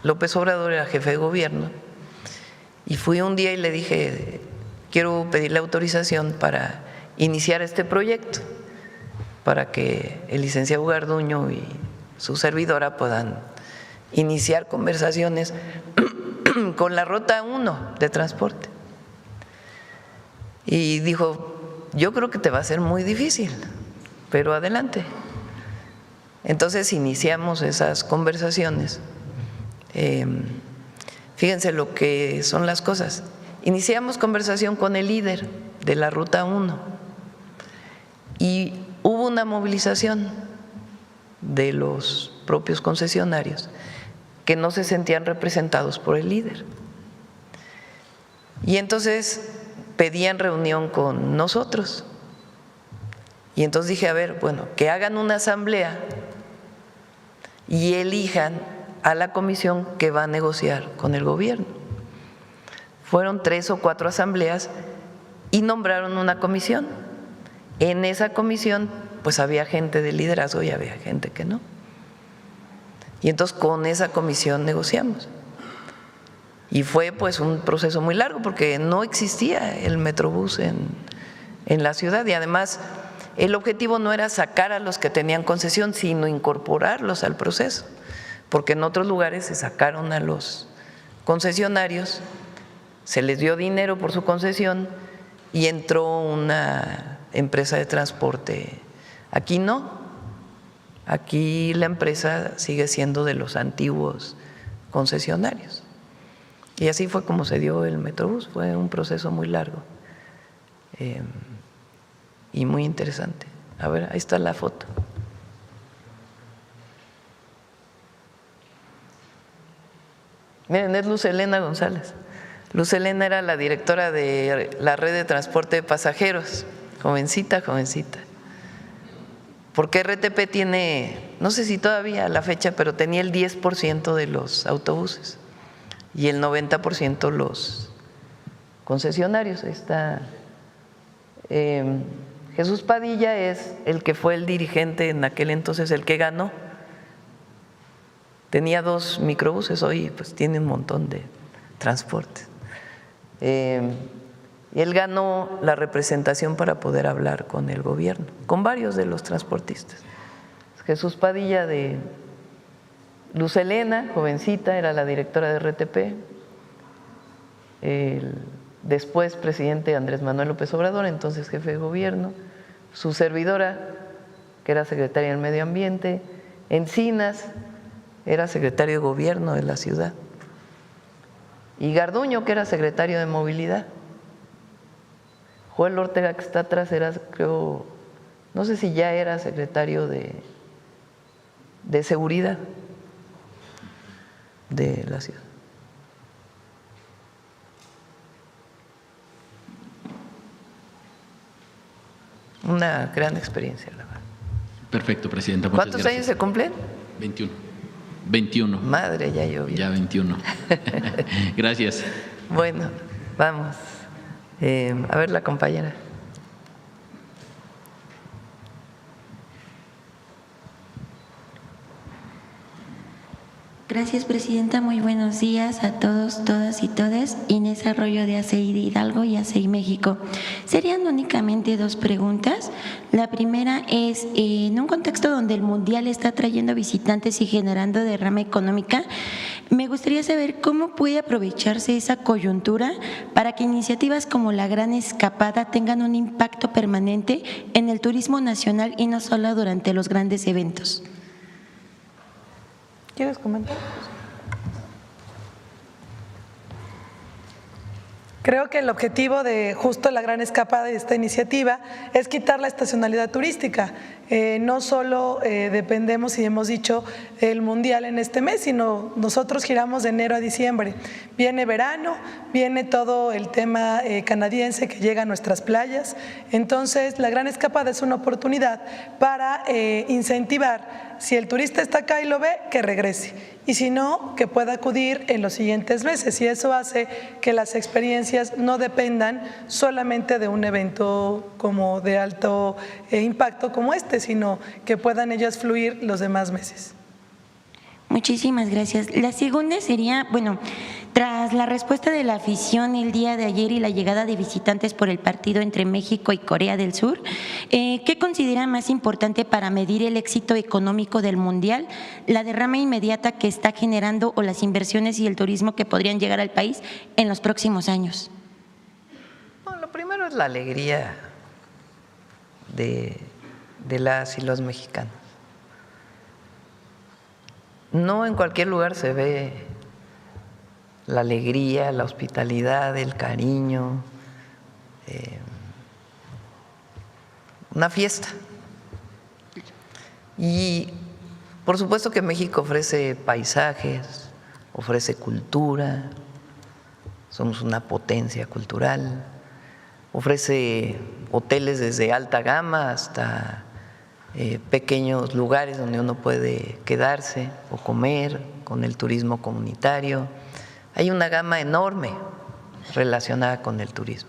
López Obrador era jefe de gobierno y fui un día y le dije, quiero pedirle autorización para iniciar este proyecto, para que el licenciado Garduño y su servidora puedan iniciar conversaciones con la Ruta 1 de transporte. Y dijo, yo creo que te va a ser muy difícil, pero adelante. Entonces iniciamos esas conversaciones. Fíjense lo que son las cosas. Iniciamos conversación con el líder de la Ruta 1 y hubo una movilización de los propios concesionarios que no se sentían representados por el líder. Y entonces pedían reunión con nosotros. Y entonces dije, a ver, bueno, que hagan una asamblea y elijan a la comisión que va a negociar con el gobierno. Fueron 3 o 4 asambleas y nombraron una comisión. En esa comisión pues había gente de liderazgo y había gente que no. Y entonces con esa comisión negociamos. Y fue pues un proceso muy largo porque no existía el Metrobús en la ciudad. Y además el objetivo no era sacar a los que tenían concesión, sino incorporarlos al proceso, porque en otros lugares se sacaron a los concesionarios, se les dio dinero por su concesión y entró una empresa de transporte. Aquí no, aquí la empresa sigue siendo de los antiguos concesionarios. Y así fue como se dio el Metrobús, fue un proceso muy largo y muy interesante. A ver, ahí está la foto. Miren, es Luz Helena González. Luz Helena era la directora de la red de transporte de pasajeros, jovencita. Porque RTP tiene, no sé si todavía a la fecha, pero tenía el 10% de los autobuses y el 90% los concesionarios. Ahí está. Jesús Padilla es el que fue el dirigente en aquel entonces, el que ganó. Tenía 2 microbuses, hoy pues tiene un montón de transportes. Y él ganó la representación para poder hablar con el gobierno, con varios de los transportistas. Jesús Padilla de Luz Helena, jovencita, era la directora de RTP. Después presidente Andrés Manuel López Obrador, entonces jefe de gobierno. Su servidora, que era secretaria del Medio Ambiente. Encinas era secretario de gobierno de la ciudad. Y Garduño, que era secretario de movilidad. Joel Ortega, que está atrás, era, creo, no sé si ya era secretario de seguridad de la ciudad. Una gran experiencia, la verdad. Perfecto, presidenta. Muchas ¿Cuántos gracias. años se cumplen? 21. Madre, ya llovió. Ya 21. Gracias. Bueno, vamos. A ver la compañera. Gracias, presidenta. Muy buenos días a todos, todas y todes. Inés Arroyo de ACI de Hidalgo y ACI México. Serían únicamente 2 preguntas. La primera es, en un contexto donde el Mundial está trayendo visitantes y generando derrama económica, me gustaría saber cómo puede aprovecharse esa coyuntura para que iniciativas como la Gran Escapada tengan un impacto permanente en el turismo nacional y no solo durante los grandes eventos. ¿Quieres comentar? Creo que el objetivo de justo la Gran Escapada de esta iniciativa es quitar la estacionalidad turística. No solo dependemos, y hemos dicho, del Mundial en este mes, sino nosotros giramos de enero a diciembre. Viene verano, viene todo el tema canadiense que llega a nuestras playas. Entonces, la Gran Escapada es una oportunidad para incentivar, si el turista está acá y lo ve, que regrese. Y si no, que pueda acudir en los siguientes meses. Y eso hace que las experiencias no dependan solamente de un evento como de alto impacto como este, sino que puedan ellas fluir los demás meses. Muchísimas gracias. La segunda sería, bueno, tras la respuesta de la afición el día de ayer y la llegada de visitantes por el partido entre México y Corea del Sur, ¿qué considera más importante para medir el éxito económico del Mundial? ¿La derrama inmediata que está generando o las inversiones y el turismo que podrían llegar al país en los próximos años? Bueno, lo primero es la alegría de las y los mexicanos. No en cualquier lugar se ve la alegría, la hospitalidad, el cariño, una fiesta. Y por supuesto que México ofrece paisajes, ofrece cultura, somos una potencia cultural, ofrece hoteles desde alta gama hasta pequeños lugares donde uno puede quedarse o comer, con el turismo comunitario. Hay una gama enorme relacionada con el turismo.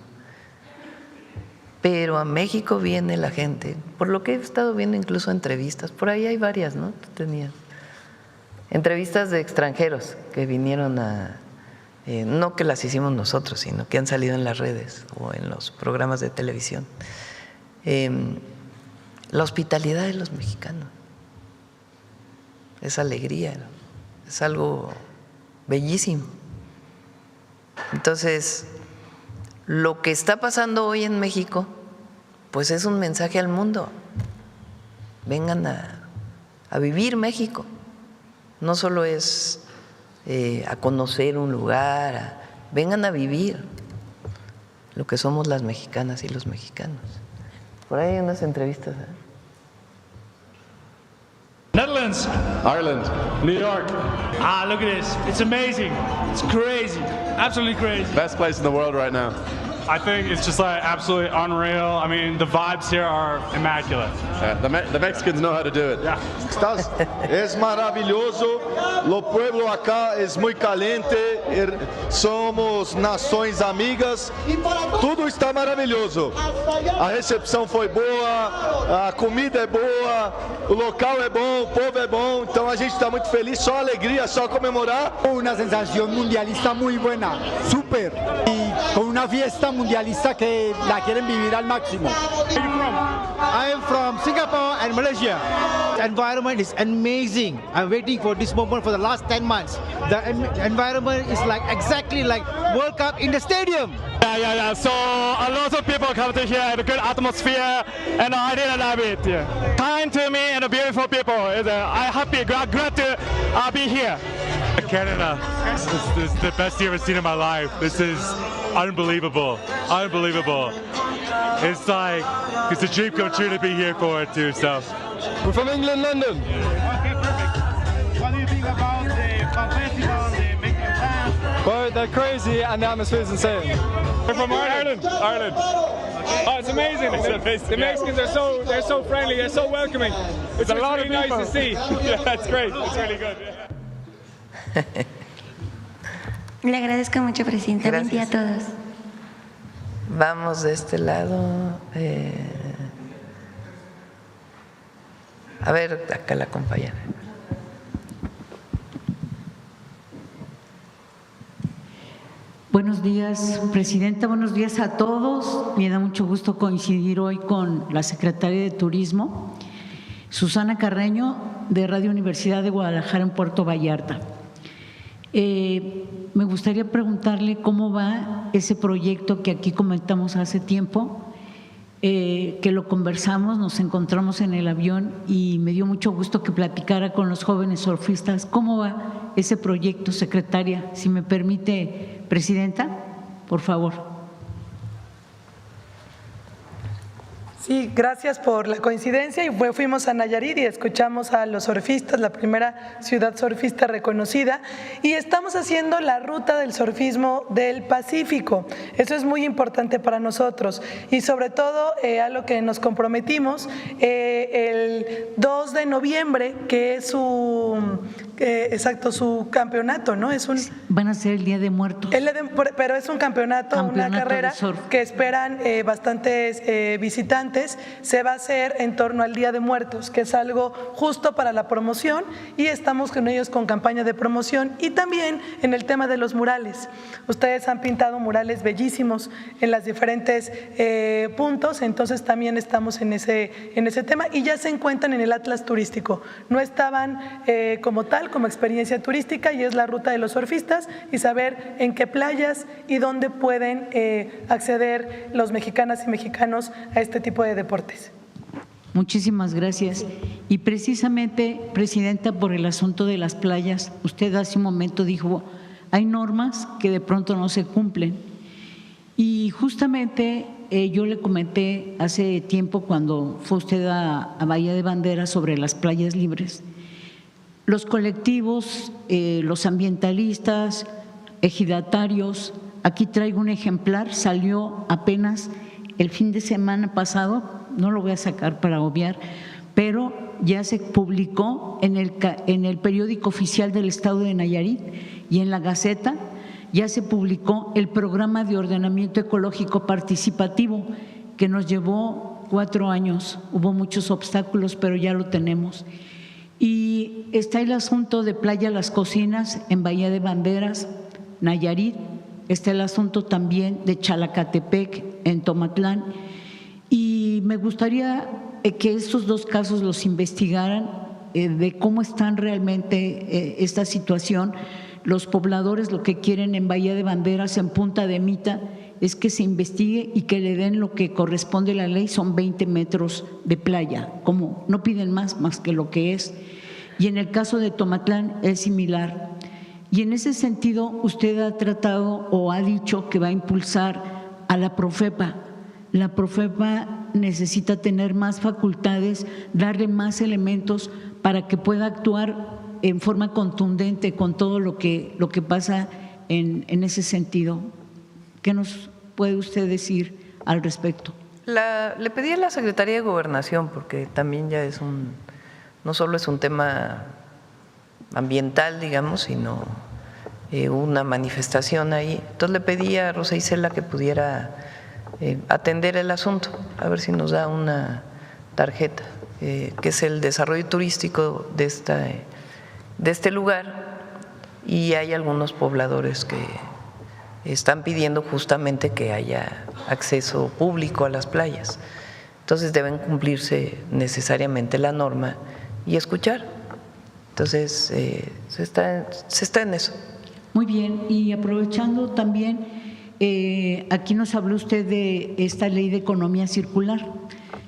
Pero a México viene la gente, por lo que he estado viendo incluso entrevistas, por ahí hay varias, ¿no? Tú tenías entrevistas de extranjeros que vinieron a no que las hicimos nosotros, sino que han salido en las redes o en los programas de televisión. La hospitalidad de los mexicanos, esa alegría, es algo bellísimo. Entonces, lo que está pasando hoy en México, pues es un mensaje al mundo. Vengan a vivir México. No solo es a conocer un lugar, vengan a vivir lo que somos las mexicanas y los mexicanos. Por ahí hay unas entrevistas. Netherlands, Ireland, New York. Look at this. It's amazing. It's crazy. Absolutely crazy. best place in the world right now. I think it's just like absolutely unreal. I mean, the vibes here are immaculate. The Mexicans know how to do it. Yeah. Es maravilloso. Lo pueblo acá es muy caliente. Somos nações amigas. Tudo está maravilhoso. A recepção foi boa, a comida é boa, o local é bom, o povo é bom. Então a gente está muito feliz, só alegria, só comemorar. Una sensación mundialista muy buena, súper. Y con una fiesta mundialista que la quieren vivir al máximo. Where are you from? I am from Singapore and Malaysia. The environment is amazing. I'm waiting for this moment for the last 10 months. The environment is like exactly like World Cup in the stadium. Yeah. So a lot of people come to here and a good atmosphere, and I really love it. Yeah. Kind to me and beautiful people. I'm happy, glad to be here. Canada, this is the best year I've seen in my life. This is unbelievable. It's like, it's a dream come true to be here for it too, so. We're from England, London. Okay, perfect. What do you think about the festival, the Mexican dance? Well, they're crazy and the atmosphere is insane. We're from Ireland. Oh, it's amazing. The Mexicans are they're so friendly, they're so welcoming. It's a lot of nice to see. Yeah, that's great. It's really good. Le agradezco mucho, Presidenta. Buen día a todos. Vamos de este lado. A ver, acá la compañera. Buenos días, Presidenta. Buenos días a todos. Me da mucho gusto coincidir hoy con la Secretaria de Turismo, Susana Carreño, de Radio Universidad de Guadalajara en Puerto Vallarta. Me gustaría preguntarle cómo va ese proyecto que aquí comentamos hace tiempo, que lo conversamos, nos encontramos en el avión y me dio mucho gusto que platicara con los jóvenes surfistas. ¿Cómo va ese proyecto, secretaria? Si me permite, Presidenta, por favor. Sí, gracias por la coincidencia. Y fuimos a Nayarit y escuchamos a los surfistas, la primera ciudad surfista reconocida, y estamos haciendo la ruta del surfismo del Pacífico. Eso es muy importante para nosotros y sobre todo a lo que nos comprometimos el 2 de noviembre, que es su campeonato, ¿no? Van a ser el Día de Muertos. Pero es un campeonato una carrera que esperan bastantes visitantes. Se va a hacer en torno al Día de Muertos, que es algo justo para la promoción, y estamos con ellos con campaña de promoción y también en el tema de los murales. Ustedes han pintado murales bellísimos en los diferentes puntos, entonces también estamos en ese tema y ya se encuentran en el Atlas Turístico. No estaban como tal, como experiencia turística, y es la ruta de los surfistas y saber en qué playas y dónde pueden acceder los mexicanas y mexicanos a este tipo de deportes. Muchísimas gracias. Y precisamente, Presidenta, por el asunto de las playas, usted hace un momento dijo, hay normas que de pronto no se cumplen. Y justamente yo le comenté hace tiempo cuando fue usted a Bahía de Banderas sobre las playas libres. Los colectivos, los ambientalistas, ejidatarios, aquí traigo un ejemplar, salió apenas el fin de semana pasado, no lo voy a sacar para obviar, pero ya se publicó en el periódico oficial del Estado de Nayarit y en la Gaceta, ya se publicó el programa de ordenamiento ecológico participativo que nos llevó 4 años, hubo muchos obstáculos, pero ya lo tenemos. Y está el asunto de Playa Las Cocinas en Bahía de Banderas, Nayarit, está el asunto también de Chalacatepec, en Tomatlán, y me gustaría que estos dos casos los investigaran, de cómo están realmente esta situación. Los pobladores lo que quieren en Bahía de Banderas, en Punta de Mita, es que se investigue y que le den lo que corresponde a la ley, son 20 metros de playa, como no piden más que lo que es. Y en el caso de Tomatlán es similar. Y en ese sentido usted ha tratado o ha dicho que va a impulsar a la Profepa. La Profepa necesita tener más facultades, darle más elementos para que pueda actuar en forma contundente con todo lo que pasa en ese sentido. ¿Qué nos puede usted decir al respecto? Le pedí a la Secretaría de Gobernación, porque también ya es no solo es un tema ambiental, digamos, sino una manifestación ahí. Entonces le pedí a Rosa Isela que pudiera atender el asunto, a ver si nos da una tarjeta, que es el desarrollo turístico de este lugar, y hay algunos pobladores que están pidiendo justamente que haya acceso público a las playas. Entonces deben cumplirse necesariamente la norma y escuchar. Entonces se está en eso. Muy bien, y aprovechando también, aquí nos habló usted de esta ley de economía circular.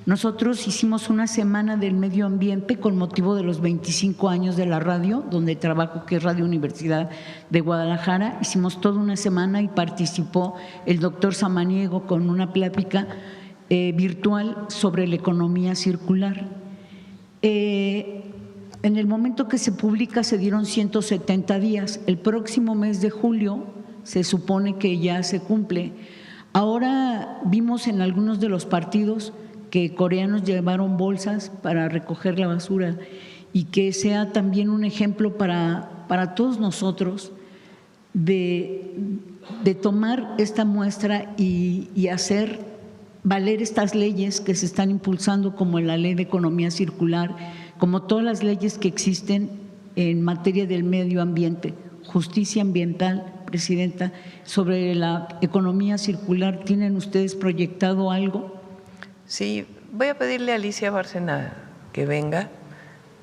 Nosotros hicimos una semana del medio ambiente con motivo de los 25 años de la radio, donde trabajo, que es Radio Universidad de Guadalajara. Hicimos toda una semana y participó el doctor Samaniego con una plática virtual sobre la economía circular. En el momento que se publica se dieron 170 días. El próximo mes de julio se supone que ya se cumple. Ahora vimos en algunos de los partidos que coreanos llevaron bolsas para recoger la basura, y que sea también un ejemplo para todos nosotros de tomar esta muestra y hacer valer estas leyes que se están impulsando, como la ley de economía circular, como todas las leyes que existen en materia del medio ambiente. Justicia ambiental, Presidenta, sobre la economía circular, ¿tienen ustedes proyectado algo? Sí, voy a pedirle a Alicia Bárcena que venga.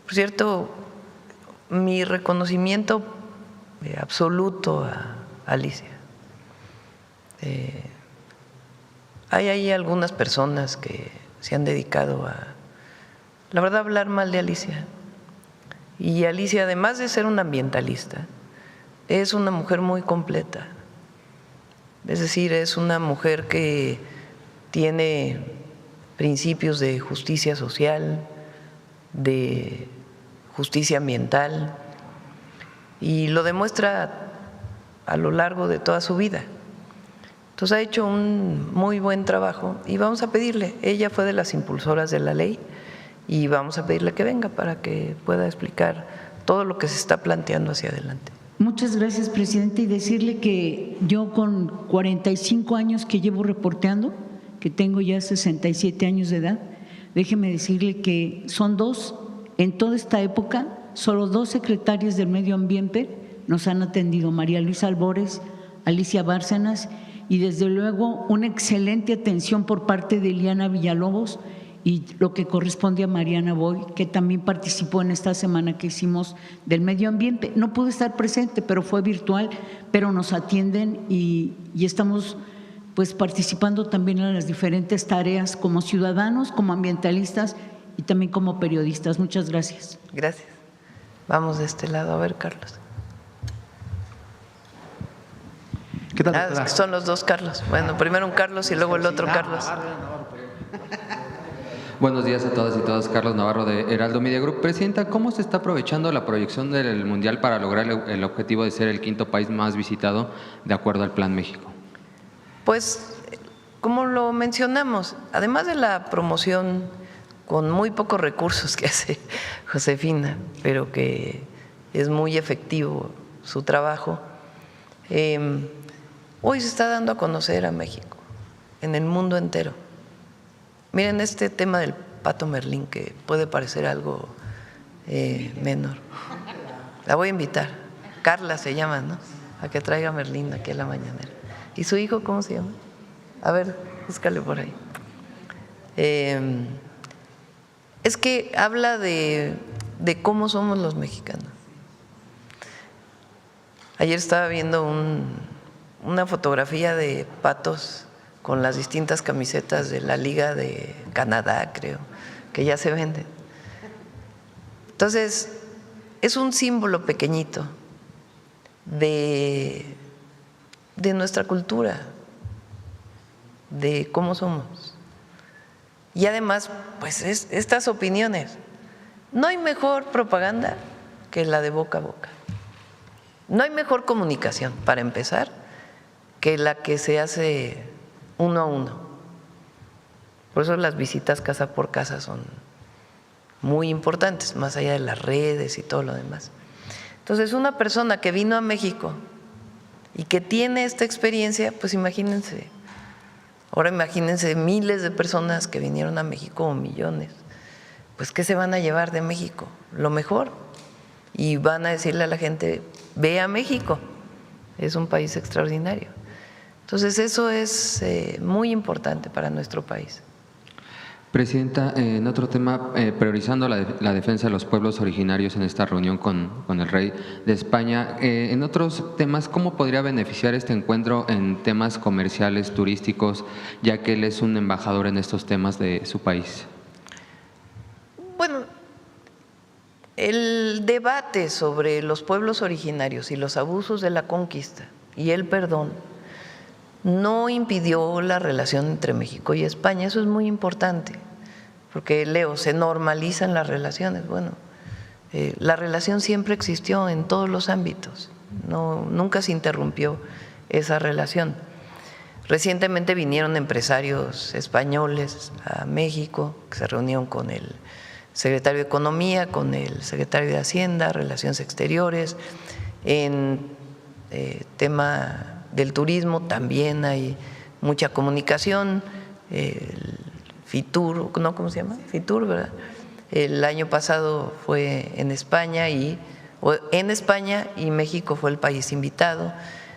Por cierto, mi reconocimiento absoluto a Alicia. Hay ahí algunas personas que se han dedicado a, la verdad, hablar mal de Alicia. Y Alicia, además de ser una ambientalista, es una mujer muy completa. Es decir, es una mujer que tiene principios de justicia social, de justicia ambiental, y lo demuestra a lo largo de toda su vida. Entonces ha hecho un muy buen trabajo y vamos a pedirle, ella fue de las impulsoras de la ley, y vamos a pedirle que venga para que pueda explicar todo lo que se está planteando hacia adelante. Muchas gracias, Presidente, y decirle que yo con 45 años que llevo reporteando, que tengo ya 67 años de edad, déjeme decirle que son dos, en toda esta época, solo 2 secretarias del medio ambiente nos han atendido, María Luisa Albores, Alicia Bárcenas, y desde luego una excelente atención por parte de Eliana Villalobos y lo que corresponde a Mariana Boy, que también participó en esta semana que hicimos del medio ambiente. No pude estar presente, pero fue virtual, pero nos atienden y estamos pues participando también en las diferentes tareas como ciudadanos, como ambientalistas y también como periodistas. Muchas gracias. Gracias. Vamos de este lado. A ver, Carlos. ¿Qué tal? Son los dos Carlos. Bueno, primero un Carlos y luego el otro Carlos. Buenos días a todas y todos. Carlos Navarro de Heraldo Media Group. Presidenta, ¿cómo se está aprovechando la proyección del Mundial para lograr el objetivo de ser el 5º país más visitado de acuerdo al Plan México? Pues, como lo mencionamos, además de la promoción con muy pocos recursos que hace Josefina, pero que es muy efectivo su trabajo, hoy se está dando a conocer a México en el mundo entero. Miren este tema del Pato Merlín, que puede parecer algo menor. La voy a invitar. Carla se llama, ¿no? a que traiga a Merlín aquí a la mañanera. ¿Y su hijo cómo se llama? A ver, búscale por ahí. Es que habla de cómo somos los mexicanos. Ayer estaba viendo una fotografía de patos con las distintas camisetas de la Liga de Canadá, creo, que ya se venden. Entonces, es un símbolo pequeñito de nuestra cultura, de cómo somos. Y además, pues estas opiniones. No hay mejor propaganda que la de boca a boca. No hay mejor comunicación, para empezar, que la que se hace uno a uno. Por eso las visitas casa por casa son muy importantes, más allá de las redes y todo lo demás. Entonces, una persona que vino a México y que tiene esta experiencia, pues imagínense. Ahora imagínense miles de personas que vinieron a México, o millones. Pues, ¿qué se van a llevar de México? Lo mejor. Y van a decirle a la gente, ve a México, es un país extraordinario. Entonces, eso es muy importante para nuestro país. Presidenta, en otro tema, priorizando la defensa de los pueblos originarios en esta reunión con el rey de España, en otros temas, ¿cómo podría beneficiar este encuentro en temas comerciales, turísticos, ya que él es un embajador en estos temas de su país? Bueno, el debate sobre los pueblos originarios y los abusos de la conquista y el perdón no impidió la relación entre México y España. Eso es muy importante, porque se normalizan las relaciones. Bueno, la relación siempre existió en todos los ámbitos, nunca se interrumpió esa relación. Recientemente vinieron empresarios españoles a México, que se reunieron con el secretario de Economía, con el secretario de Hacienda, Relaciones Exteriores. En tema del turismo también hay mucha comunicación. El Fitur, ¿no? ¿Cómo se llama? Fitur, ¿verdad? El año pasado fue en España y México fue el país invitado.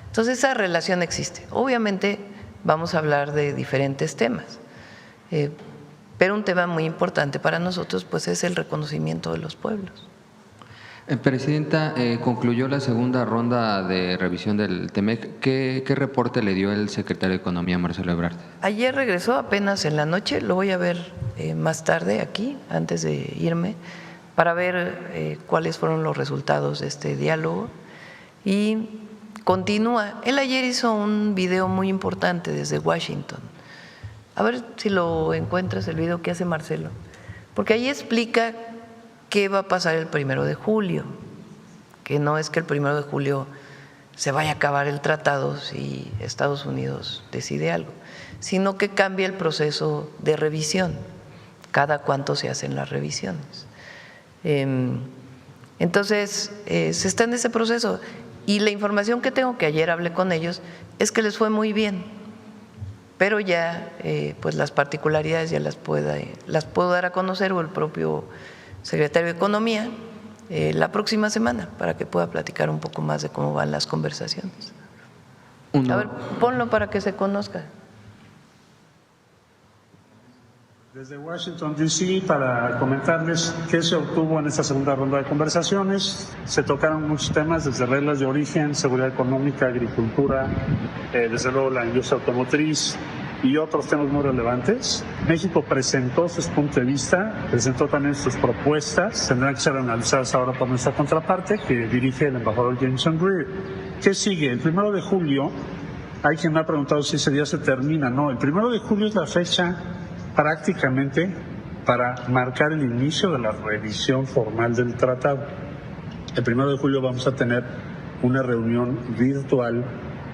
Entonces, esa relación existe. Obviamente vamos a hablar de diferentes temas, pero un tema muy importante para nosotros pues es el reconocimiento de los pueblos. Presidenta, concluyó la segunda ronda de revisión del TEMEC. ¿Qué reporte le dio el secretario de Economía, Marcelo Ebrard? Ayer regresó apenas en la noche, lo voy a ver más tarde aquí, antes de irme, para ver cuáles fueron los resultados de este diálogo. Y continúa. Él ayer hizo un video muy importante desde Washington. A ver si lo encuentras, el video que hace Marcelo. Porque ahí explica qué va a pasar el 1 de julio, que no es que el 1 de julio se vaya a acabar el tratado si Estados Unidos decide algo, sino que cambia el proceso de revisión, cada cuánto se hacen las revisiones. Entonces, se está en ese proceso y la información que tengo, que ayer hablé con ellos, es que les fue muy bien, pero ya pues las particularidades ya las puedo dar a conocer, o el propio secretario de Economía la próxima semana, para que pueda platicar un poco más de cómo van las conversaciones. A ver, ponlo para que se conozca. Desde Washington, D.C., para comentarles qué se obtuvo en esta segunda ronda de conversaciones. Se tocaron muchos temas, desde reglas de origen, seguridad económica, agricultura, desde luego la industria automotriz y otros temas muy relevantes. México presentó sus puntos de vista, presentó también sus propuestas, tendrán que ser analizadas ahora por nuestra contraparte, que dirige el embajador Jameson Greer. ¿Qué sigue? El 1 de julio, hay quien me ha preguntado si ese día se termina. No, el 1 de julio es la fecha prácticamente para marcar el inicio de la revisión formal del tratado. El 1 de julio vamos a tener una reunión virtual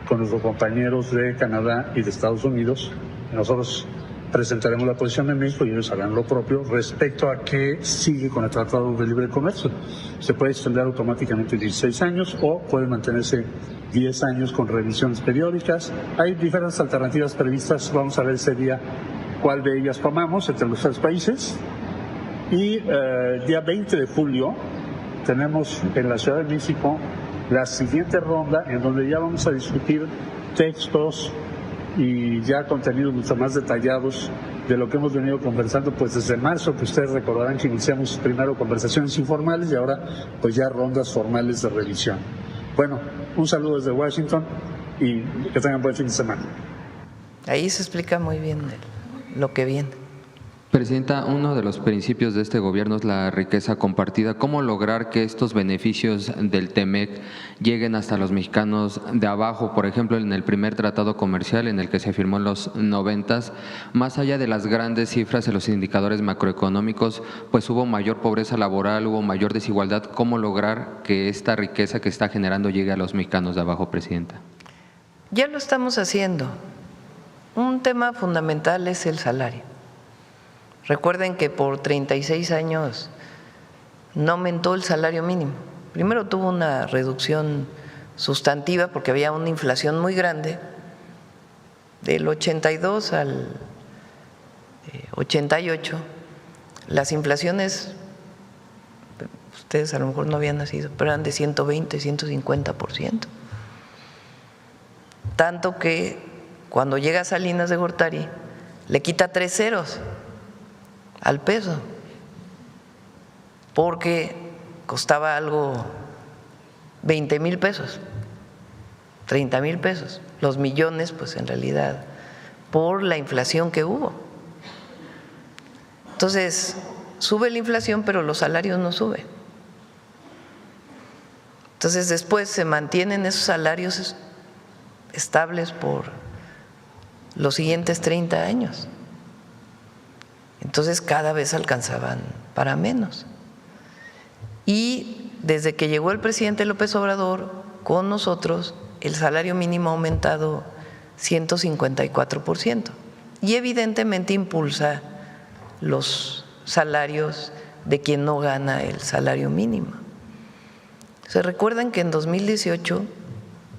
con nuestros compañeros de Canadá y de Estados Unidos. Nosotros presentaremos la posición de México y ellos harán lo propio respecto a qué sigue con el Tratado de Libre Comercio. Se puede extender automáticamente 16 años o puede mantenerse 10 años con revisiones periódicas. Hay diferentes alternativas previstas, vamos a ver ese día cuál de ellas tomamos entre los 3 países. Y el día 20 de julio tenemos en la Ciudad de México la siguiente ronda, en donde ya vamos a discutir textos y ya contenidos mucho más detallados de lo que hemos venido conversando pues desde marzo, que ustedes recordarán que iniciamos primero conversaciones informales y ahora pues ya rondas formales de revisión. Bueno, un saludo desde Washington y que tengan buen fin de semana. Ahí se explica muy bien lo que viene. Presidenta, uno de los principios de este gobierno es la riqueza compartida. ¿Cómo lograr que estos beneficios del TEMEC lleguen hasta los mexicanos de abajo? Por ejemplo, en el primer tratado comercial en el que se firmó en los 90s, más allá de las grandes cifras en los indicadores macroeconómicos, pues hubo mayor pobreza laboral, hubo mayor desigualdad. ¿Cómo lograr que esta riqueza que está generando llegue a los mexicanos de abajo, Presidenta? Ya lo estamos haciendo. Un tema fundamental es el salario. Recuerden que por 36 años no aumentó el salario mínimo. Primero tuvo una reducción sustantiva porque había una inflación muy grande. Del 82 al 88, las inflaciones, ustedes a lo mejor no habían nacido, pero eran de 120, 150%. Tanto que cuando llega Salinas de Gortari, le quita 3 ceros al peso, porque costaba algo 20,000 pesos, 30,000 pesos, los millones pues en realidad por la inflación que hubo. Entonces sube la inflación pero los salarios no suben. Entonces después se mantienen esos salarios estables por los siguientes 30 años. Entonces cada vez alcanzaban para menos. Y desde que llegó el presidente López Obrador con nosotros, el salario mínimo ha aumentado 154% y evidentemente impulsa los salarios de quien no gana el salario mínimo. Se recuerdan que en 2018,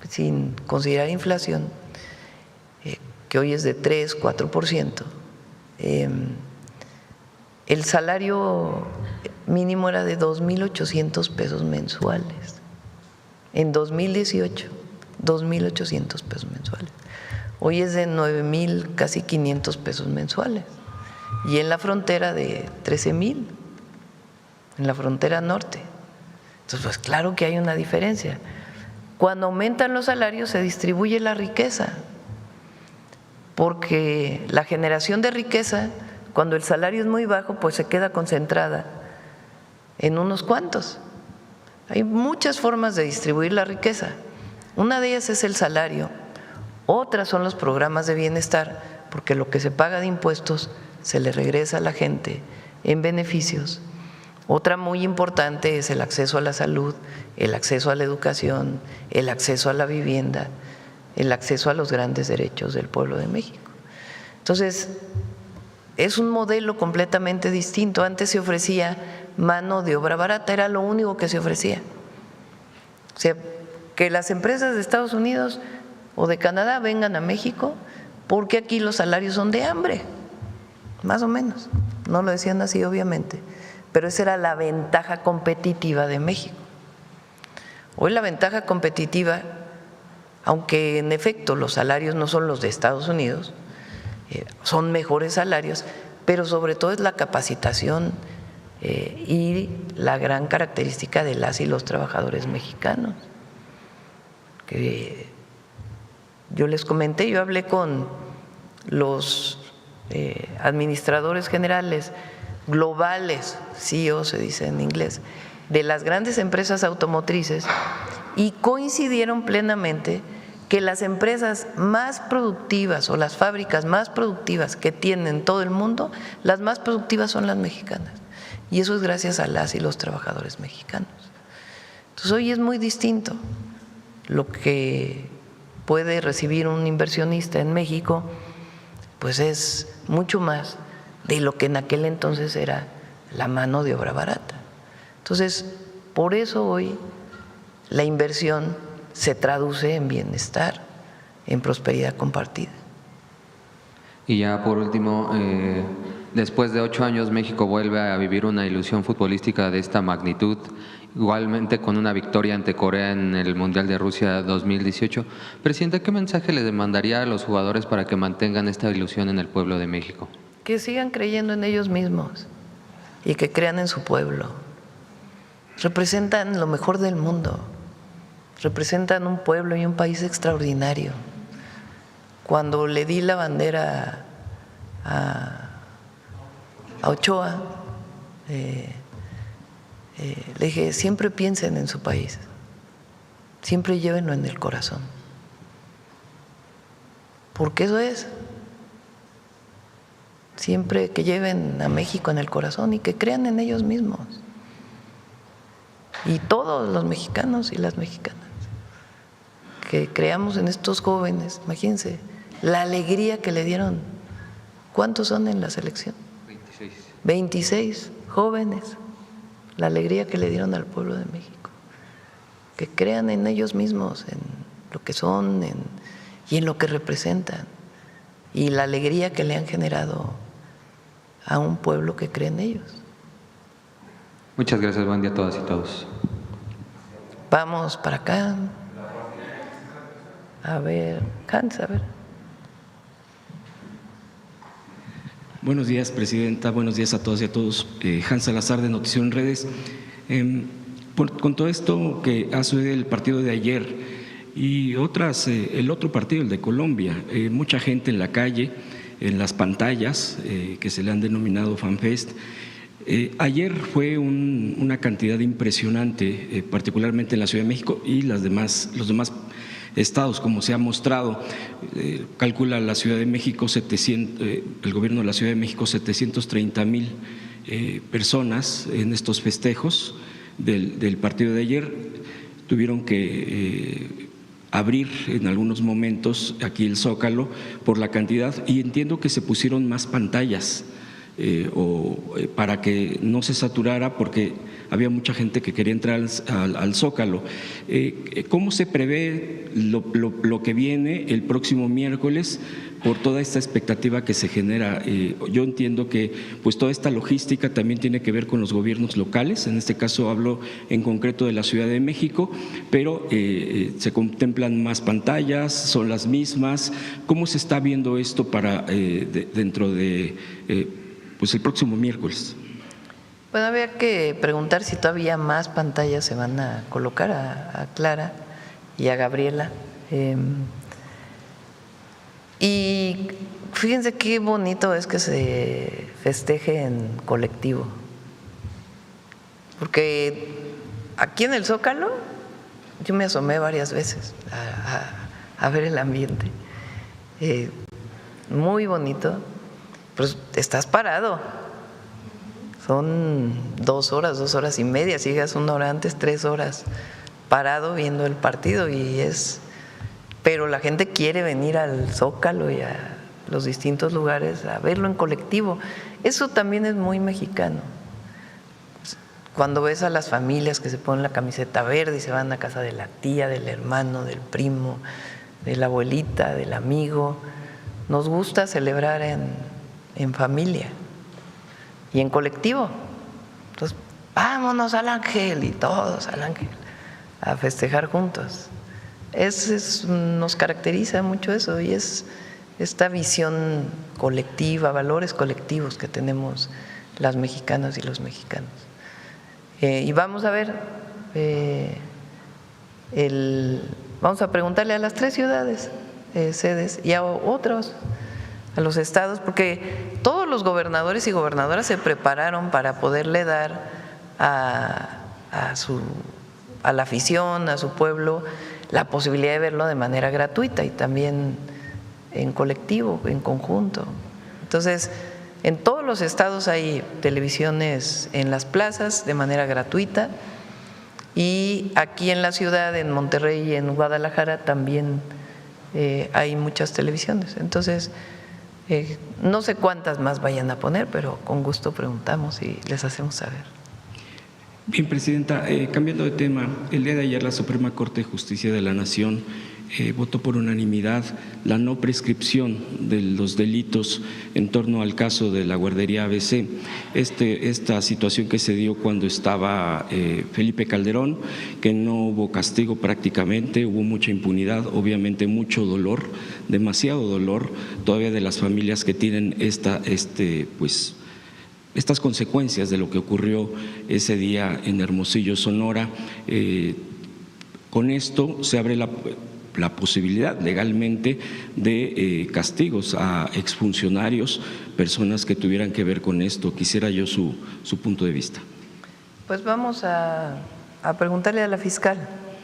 sin considerar inflación, que hoy es de 3, 4%, el salario mínimo era de 2,800 pesos mensuales. En 2018, 2,800 pesos mensuales. Hoy es de 9,000, casi 500 pesos mensuales. Y en la frontera de 13,000, en la frontera norte. Entonces, pues claro que hay una diferencia. Cuando aumentan los salarios se distribuye la riqueza, porque la generación de riqueza, cuando el salario es muy bajo, pues se queda concentrada en unos cuantos. Hay muchas formas de distribuir la riqueza. Una de ellas es el salario, otras son los programas de bienestar, porque lo que se paga de impuestos se le regresa a la gente en beneficios. Otra muy importante es el acceso a la salud, el acceso a la educación, el acceso a la vivienda, el acceso a los grandes derechos del pueblo de México. Entonces, es un modelo completamente distinto. Antes se ofrecía mano de obra barata, era lo único que se ofrecía. O sea, que las empresas de Estados Unidos o de Canadá vengan a México porque aquí los salarios son de hambre, más o menos. No lo decían así, obviamente, pero esa era la ventaja competitiva de México. Hoy la ventaja competitiva, aunque en efecto los salarios no son los de Estados Unidos, son mejores salarios, pero sobre todo es la capacitación y la gran característica de las y los trabajadores mexicanos. Que yo les comenté, yo hablé con los administradores generales globales, CEO se dice en inglés, de las grandes empresas automotrices y coincidieron plenamente que las empresas más productivas o las fábricas más productivas que tienen todo el mundo, las más productivas son las mexicanas. Y eso es gracias a las y los trabajadores mexicanos. Entonces hoy es muy distinto lo que puede recibir un inversionista en México, pues es mucho más de lo que en aquel entonces era la mano de obra barata. Entonces, por eso hoy la inversión se traduce en bienestar, en prosperidad compartida. Y ya por último, después de 8 años México vuelve a vivir una ilusión futbolística de esta magnitud, igualmente con una victoria ante Corea en el Mundial de Rusia 2018. Presidenta, ¿qué mensaje le mandaría a los jugadores para que mantengan esta ilusión en el pueblo de México? Que sigan creyendo en ellos mismos y que crean en su pueblo. Representan lo mejor del mundo, representan un pueblo y un país extraordinario. Cuando le di la bandera a Ochoa, le dije, siempre piensen en su país, siempre llévenlo en el corazón, porque eso es, siempre que lleven a México en el corazón y que crean en ellos mismos, y todos los mexicanos y las mexicanas, que creamos en estos jóvenes. Imagínense la alegría que le dieron. ¿Cuántos son en la selección? 26 jóvenes. La alegría que le dieron al pueblo de México, que crean en ellos mismos, en lo que son y en lo que representan, y la alegría que le han generado a un pueblo que cree en ellos. Muchas gracias, buen día a todas y todos. Vamos para acá. A ver, Hans, a ver. Buenos días, Presidenta. Buenos días a todas y a todos. Hans Salazar, de Noticiero en Redes. Con todo esto que ha sucedido el partido de ayer y el otro partido, el de Colombia, mucha gente en la calle, en las pantallas que se le han denominado FanFest. Ayer fue una cantidad impresionante, particularmente en la Ciudad de México y los demás estados, como se ha mostrado. Calcula la Ciudad de México, el gobierno de la Ciudad de México, 730,000 personas en estos festejos del partido de ayer. Tuvieron que abrir en algunos momentos aquí el Zócalo por la cantidad, y entiendo que se pusieron más pantallas para que no se saturara, porque había mucha gente que quería entrar al Zócalo. ¿Cómo se prevé lo que viene el próximo miércoles por toda esta expectativa que se genera? Yo entiendo que pues toda esta logística también tiene que ver con los gobiernos locales, en este caso hablo en concreto de la Ciudad de México, pero se contemplan más pantallas, son las mismas. ¿Cómo se está viendo esto para dentro de pues el próximo miércoles? Bueno, había que preguntar si todavía más pantallas se van a colocar a Clara y a Gabriela. Y fíjense qué bonito es que se festeje en colectivo, porque aquí en el Zócalo yo me asomé varias veces a ver el ambiente. Muy bonito, pero estás parado. Son 2 horas, 2 horas y media, si llegas 1 hora antes, 3 horas parado viendo el partido, pero la gente quiere venir al Zócalo y a los distintos lugares a verlo en colectivo. Eso también es muy mexicano. Cuando ves a las familias que se ponen la camiseta verde y se van a casa de la tía, del hermano, del primo, de la abuelita, del amigo, nos gusta celebrar en familia y en colectivo. Entonces, vámonos al Ángel, y todos al Ángel a festejar juntos. Nos caracteriza mucho eso, y es esta visión colectiva, valores colectivos que tenemos las mexicanas y los mexicanos. Y vamos a ver, vamos a preguntarle a las 3 ciudades sedes y a otros, a los estados, porque todos los gobernadores y gobernadoras se prepararon para poderle dar a la afición, a su pueblo, la posibilidad de verlo de manera gratuita y también en colectivo, en conjunto. Entonces, en todos los estados hay televisiones en las plazas de manera gratuita, y aquí en la ciudad, en Monterrey y en Guadalajara también hay muchas televisiones. Entonces, no sé cuántas más vayan a poner, pero con gusto preguntamos y les hacemos saber. Bien, Presidenta, cambiando de tema, el día de ayer la Suprema Corte de Justicia de la Nación votó por unanimidad la no prescripción de los delitos en torno al caso de la guardería ABC. Esta situación que se dio cuando estaba Felipe Calderón, que no hubo castigo prácticamente, hubo mucha impunidad, obviamente mucho dolor, demasiado dolor todavía de las familias que tienen estas consecuencias de lo que ocurrió ese día en Hermosillo, Sonora. Con esto se abre la posibilidad legalmente de castigos a exfuncionarios, personas que tuvieran que ver con esto. Quisiera yo su punto de vista. Pues vamos a preguntarle a la fiscal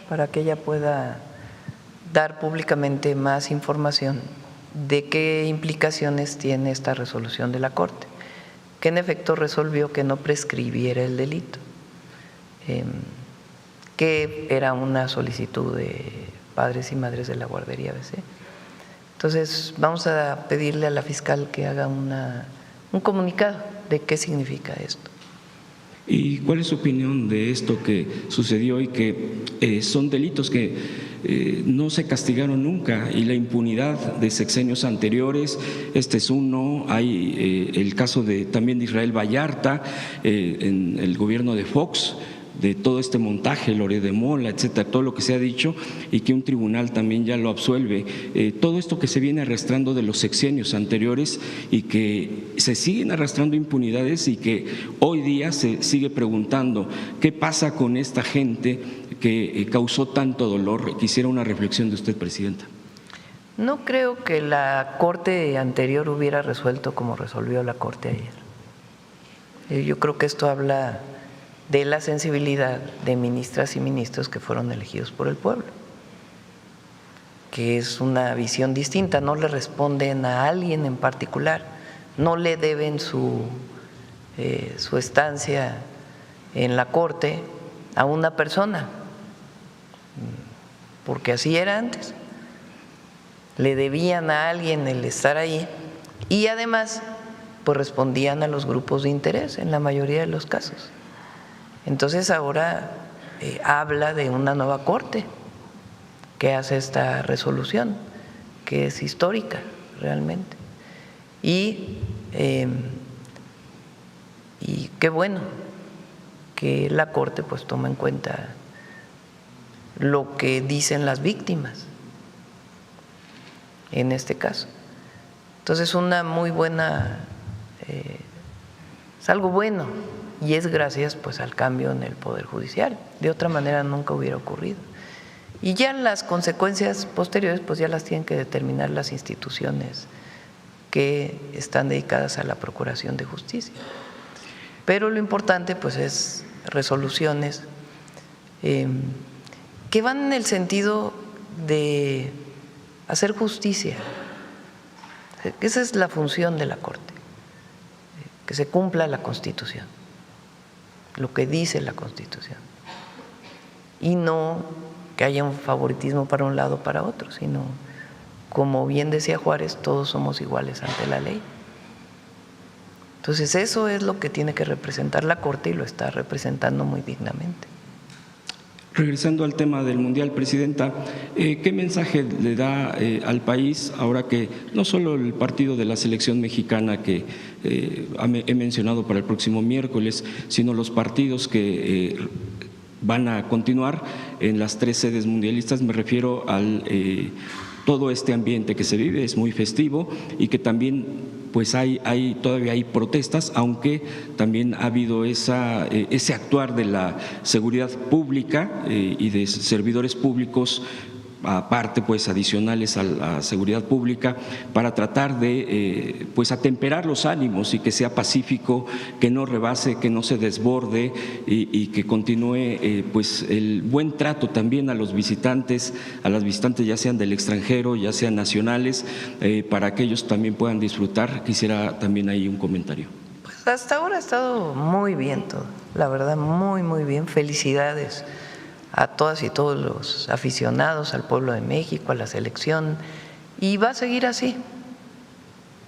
para que ella pueda dar públicamente más información de qué implicaciones tiene esta resolución de la Corte, que en efecto resolvió que no prescribiera el delito, que era una solicitud de padres y madres de la guardería ABC. Entonces vamos a pedirle a la fiscal que haga un comunicado de qué significa esto. ¿Y cuál es su opinión de esto que sucedió y que son delitos que no se castigaron nunca, y la impunidad de sexenios anteriores? Este es uno. Hay el caso también de Israel Vallarta en el gobierno de Fox, de todo este montaje, Lore de Mola, etcétera, todo lo que se ha dicho, y que un tribunal también ya lo absuelve. Todo esto que se viene arrastrando de los sexenios anteriores y que se siguen arrastrando impunidades, y que hoy día se sigue preguntando qué pasa con esta gente que causó tanto dolor. Quisiera una reflexión de usted, Presidenta. No creo que la Corte anterior hubiera resuelto como resolvió la Corte ayer. Yo creo que esto habla de la sensibilidad de ministras y ministros que fueron elegidos por el pueblo, que es una visión distinta, no le responden a alguien en particular, no le deben su estancia en la Corte a una persona, porque así era antes, le debían a alguien el estar ahí, y además pues respondían a los grupos de interés en la mayoría de los casos. Entonces ahora habla de una nueva Corte que hace esta resolución, que es histórica realmente. Y qué bueno que la Corte pues toma en cuenta lo que dicen las víctimas en este caso. Entonces una muy buena, es algo bueno. Y es gracias pues al cambio en el Poder Judicial, de otra manera nunca hubiera ocurrido. Y ya las consecuencias posteriores pues ya las tienen que determinar las instituciones que están dedicadas a la procuración de justicia. Pero lo importante pues es resoluciones que van en el sentido de hacer justicia. Esa es la función de la Corte, que se cumpla la Constitución, lo que dice la Constitución, y no que haya un favoritismo para un lado o para otro, sino, como bien decía Juárez, todos somos iguales ante la ley. Entonces eso es lo que tiene que representar la Corte, y lo está representando muy dignamente. Regresando al tema del Mundial, Presidenta, ¿qué mensaje le da al país ahora que no solo el partido de la selección mexicana que he mencionado para el próximo miércoles, sino los partidos que van a continuar en las 3 sedes mundialistas? Me refiero al todo este ambiente que se vive, es muy festivo, y que también pues todavía hay protestas, aunque también ha habido ese actuar de la seguridad pública y de servidores públicos, aparte pues adicionales a la seguridad pública, para tratar de pues atemperar los ánimos y que sea pacífico, que no rebase, que no se desborde, y que continúe pues el buen trato también a los visitantes, ya sean del extranjero, ya sean nacionales, para que ellos también puedan disfrutar. Quisiera también ahí un comentario. Pues hasta ahora ha estado muy bien todo, la verdad, muy muy bien. Felicidades a todas y todos los aficionados, al pueblo de México, a la selección, y va a seguir así.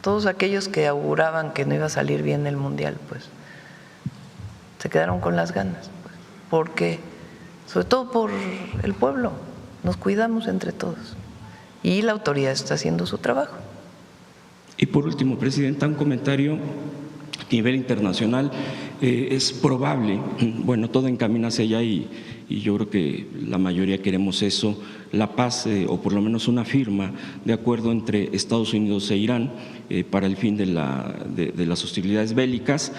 Todos aquellos que auguraban que no iba a salir bien el Mundial, pues se quedaron con las ganas, porque sobre todo por el pueblo, nos cuidamos entre todos. y la autoridad está haciendo su trabajo. Y por último, Presidenta, un comentario a nivel internacional. Es probable, bueno, todo encamina hacia allá y yo creo que la mayoría queremos eso, la paz o por lo menos una firma de acuerdo entre Estados Unidos e Irán para el fin de las hostilidades bélicas,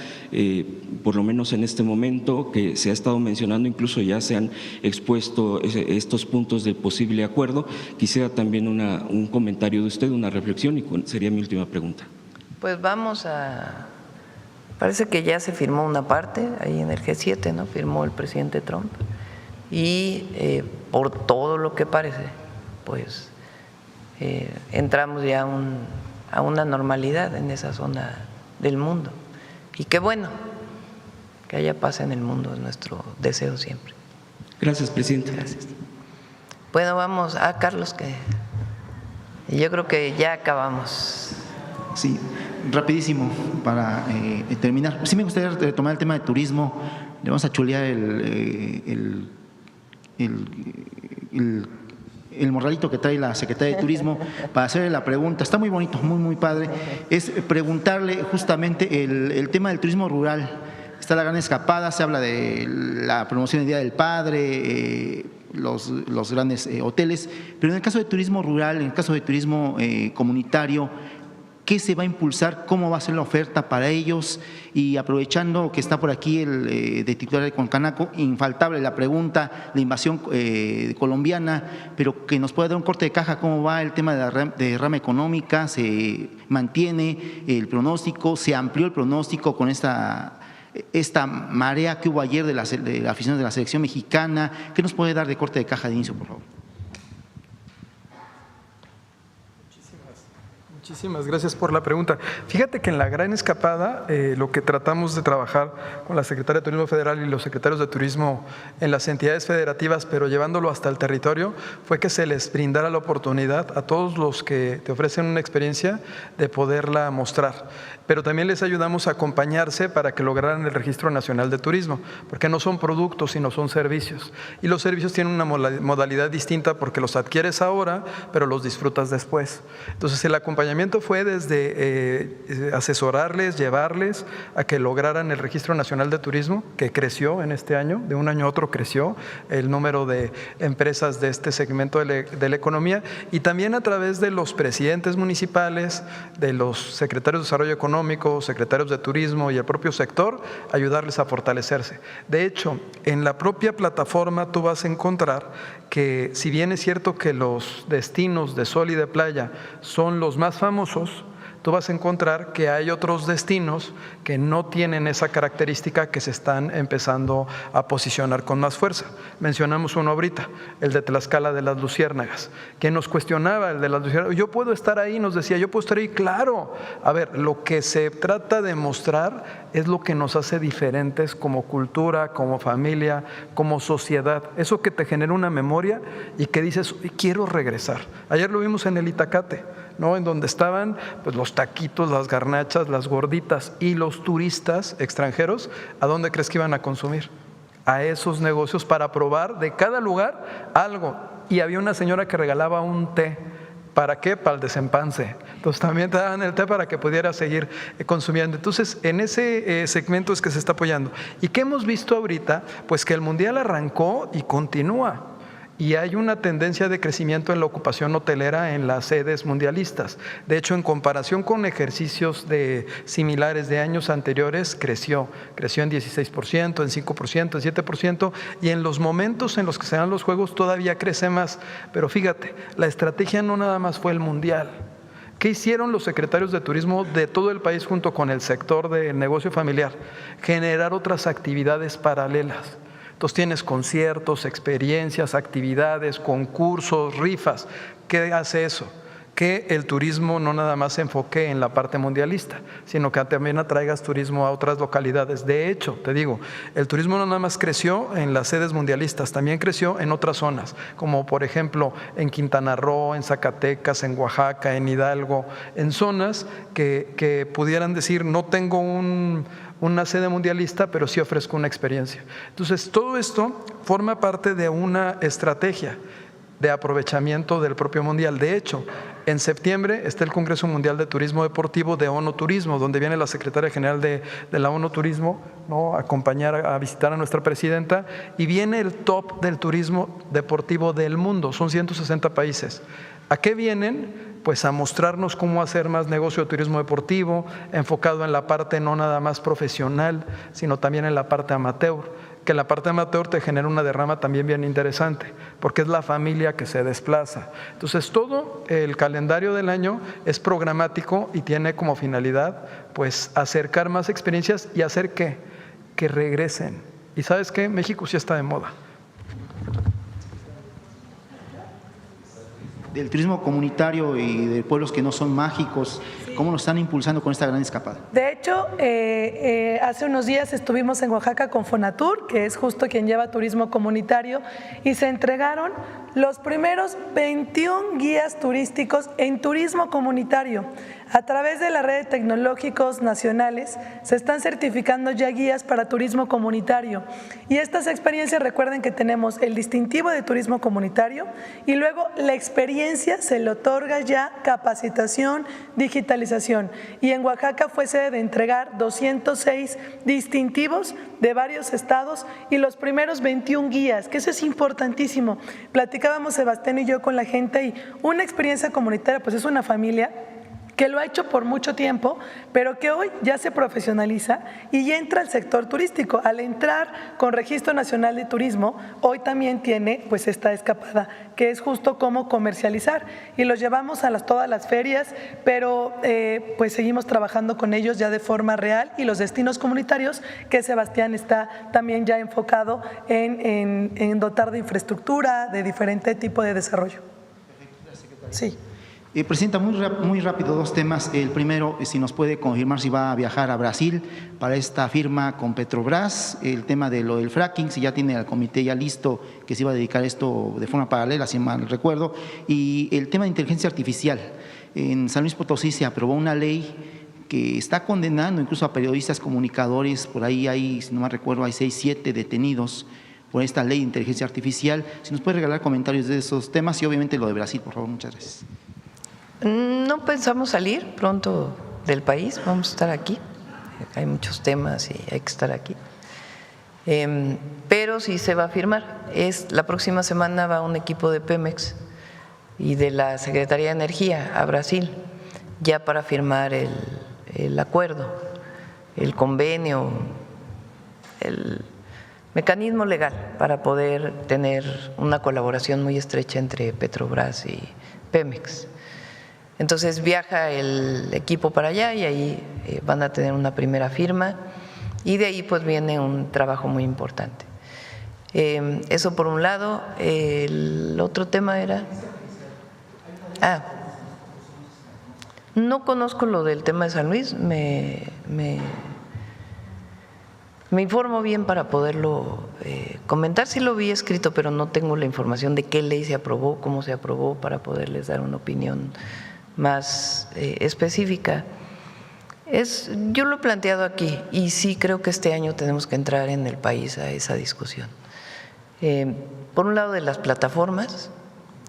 por lo menos en este momento que se ha estado mencionando, incluso ya se han expuesto estos puntos del posible acuerdo. Quisiera también un comentario de usted, una reflexión, y sería mi última pregunta. Pues parece que ya se firmó una parte ahí en el G7, ¿no? Firmó el presidente Trump. Y por todo lo que parece, pues entramos ya a una normalidad en esa zona del mundo. Y qué bueno que haya paz en el mundo, es nuestro deseo siempre. Gracias, Presidente. Gracias. Bueno, vamos a Carlos, que yo creo que ya acabamos. Sí, rapidísimo para terminar. Sí me gustaría retomar el tema de turismo. Le vamos a chulear el morralito que trae la Secretaría de Turismo para hacerle la pregunta. Está muy bonito, muy padre. Es preguntarle justamente el tema del turismo rural. Está la gran escapada, se habla de la promoción del Día del Padre, los grandes hoteles, pero en el caso de turismo rural, en el caso de turismo comunitario, ¿qué se va a impulsar? ¿Cómo va a ser la oferta para ellos? Y aprovechando que está por aquí el de titular de Concanaco, infaltable la pregunta, la invasión colombiana, pero que nos pueda dar un corte de caja, ¿cómo va el tema de la derrama económica? ¿Se mantiene el pronóstico? ¿Se amplió el pronóstico con esta marea que hubo ayer de la afición de la selección mexicana? ¿Qué nos puede dar de corte de caja de inicio, por favor? Muchísimas gracias por la pregunta. Fíjate que en la gran escapada lo que tratamos de trabajar con la Secretaría de Turismo Federal y los secretarios de Turismo en las entidades federativas, pero llevándolo hasta el territorio, fue que se les brindara la oportunidad a todos los que te ofrecen una experiencia de poderla mostrar. Pero también les ayudamos a acompañarse para que lograran el Registro Nacional de Turismo, porque no son productos, sino son servicios. Y los servicios tienen una modalidad distinta porque los adquieres ahora, pero los disfrutas después. Entonces el acompañamiento fue desde asesorarles, llevarles a que lograran el Registro Nacional de Turismo, que creció en este año, de un año a otro creció el número de empresas de este segmento de la economía, y también a través de los presidentes municipales, de los secretarios de Desarrollo Económico, secretarios de Turismo y el propio sector, ayudarles a fortalecerse. De hecho, en la propia plataforma tú vas a encontrar que, si bien es cierto que los destinos de sol y de playa son los más famosos, tú vas a encontrar que hay otros destinos que no tienen esa característica, que se están empezando a posicionar con más fuerza. Mencionamos uno ahorita, el de Tlaxcala de las Luciérnagas. Quien nos cuestionaba el de las Luciérnagas, yo puedo estar ahí, nos decía, yo puedo estar ahí, claro. A ver, lo que se trata de mostrar es lo que nos hace diferentes como cultura, como familia, como sociedad. Eso que te genera una memoria y que dices, quiero regresar. Ayer lo vimos en el Itacate, ¿no? En donde estaban pues los taquitos, las garnachas, las gorditas, y los turistas extranjeros, ¿a dónde crees que iban a consumir? A esos negocios, para probar de cada lugar algo. Y había una señora que regalaba un té. ¿Para qué? Para el desempance. Entonces también te daban el té para que pudiera seguir consumiendo. Entonces en ese segmento es que se está apoyando. ¿Y qué hemos visto ahorita? Pues que el Mundial arrancó y continúa. Y hay una tendencia de crecimiento en la ocupación hotelera en las sedes mundialistas. De hecho, en comparación con ejercicios similares de años anteriores, creció en 16%, en 5%, en 7%, y en los momentos en los que se dan los juegos todavía crece más. Pero fíjate, la estrategia no nada más fue el Mundial. ¿Qué hicieron los secretarios de turismo de todo el país junto con el sector del negocio familiar? Generar otras actividades paralelas. Entonces tienes conciertos, experiencias, actividades, concursos, rifas. ¿Qué hace eso? Que el turismo no nada más se enfoque en la parte mundialista, sino que también atraigas turismo a otras localidades. De hecho, te digo, el turismo no nada más creció en las sedes mundialistas, también creció en otras zonas, como por ejemplo en Quintana Roo, en Zacatecas, en Oaxaca, en Hidalgo, en zonas que pudieran decir, no tengo una sede mundialista, pero sí ofrezco una experiencia. Entonces, todo esto forma parte de una estrategia. de aprovechamiento del propio mundial. De hecho, en septiembre está el Congreso Mundial de Turismo Deportivo de ONU Turismo, donde viene la secretaria general de la ONU Turismo, ¿no?, a acompañar, a visitar a nuestra presidenta, y viene el top del turismo deportivo del mundo, son 160 países. ¿A qué vienen? Pues a mostrarnos cómo hacer más negocio de turismo deportivo, enfocado en la parte no nada más profesional, sino también en la parte amateur, que la parte amateur te genera una derrama también bien interesante, porque es la familia que se desplaza. Entonces, todo el calendario del año es programático y tiene como finalidad, pues, acercar más experiencias y hacer que regresen. Y ¿sabes qué? México sí está de moda. Del turismo comunitario y de pueblos que no son mágicos, ¿cómo lo están impulsando con esta gran escapada? De hecho, hace unos días estuvimos en Oaxaca con Fonatur, que es justo quien lleva turismo comunitario, y se entregaron los primeros 21 guías turísticos en turismo comunitario. A través de la red de tecnológicos nacionales se están certificando ya guías para turismo comunitario. Y estas experiencias, recuerden que tenemos el distintivo de turismo comunitario y luego la experiencia se le otorga ya capacitación, digitalización. Y en Oaxaca fue sede de entregar 206 distintivos de varios estados y los primeros 21 guías, que eso es importantísimo. Platicábamos Sebastián y yo con la gente y una experiencia comunitaria pues es una familia que lo ha hecho por mucho tiempo, pero que hoy ya se profesionaliza y ya entra al sector turístico. Al entrar con Registro Nacional de Turismo, hoy también tiene pues esta escapada, que es justo cómo comercializar. Y los llevamos a todas las ferias, pero pues seguimos trabajando con ellos ya de forma real, y los destinos comunitarios, que Sebastián está también ya enfocado en dotar de infraestructura, de diferente tipo de desarrollo. Sí. Presidenta, muy rápido dos temas. El primero, si nos puede confirmar si va a viajar a Brasil para esta firma con Petrobras, el tema de lo del fracking, si ya tiene al comité ya listo que se iba a dedicar a esto de forma paralela, si mal recuerdo, y el tema de inteligencia artificial. En San Luis Potosí se aprobó una ley que está condenando incluso a periodistas, comunicadores, por ahí hay, si no mal recuerdo, hay 6, 7 detenidos por esta ley de inteligencia artificial. Si nos puede regalar comentarios de esos temas y obviamente lo de Brasil, por favor, muchas gracias. No pensamos salir pronto del país, vamos a estar aquí. Hay muchos temas y hay que estar aquí. Pero sí se va a firmar. La próxima semana va un equipo de Pemex y de la Secretaría de Energía a Brasil, ya para firmar el acuerdo, el convenio, el mecanismo legal para poder tener una colaboración muy estrecha entre Petrobras y Pemex. Entonces viaja el equipo para allá y ahí van a tener una primera firma y de ahí pues viene un trabajo muy importante. Eso por un lado. El otro tema era… no conozco lo del tema de San Luis, me informo bien para poderlo comentar. Sí lo vi escrito, pero no tengo la información de qué ley se aprobó, cómo se aprobó, para poderles dar una opinión más específica. Yo lo he planteado aquí y sí creo que este año tenemos que entrar en el país a esa discusión. Por un lado, de las plataformas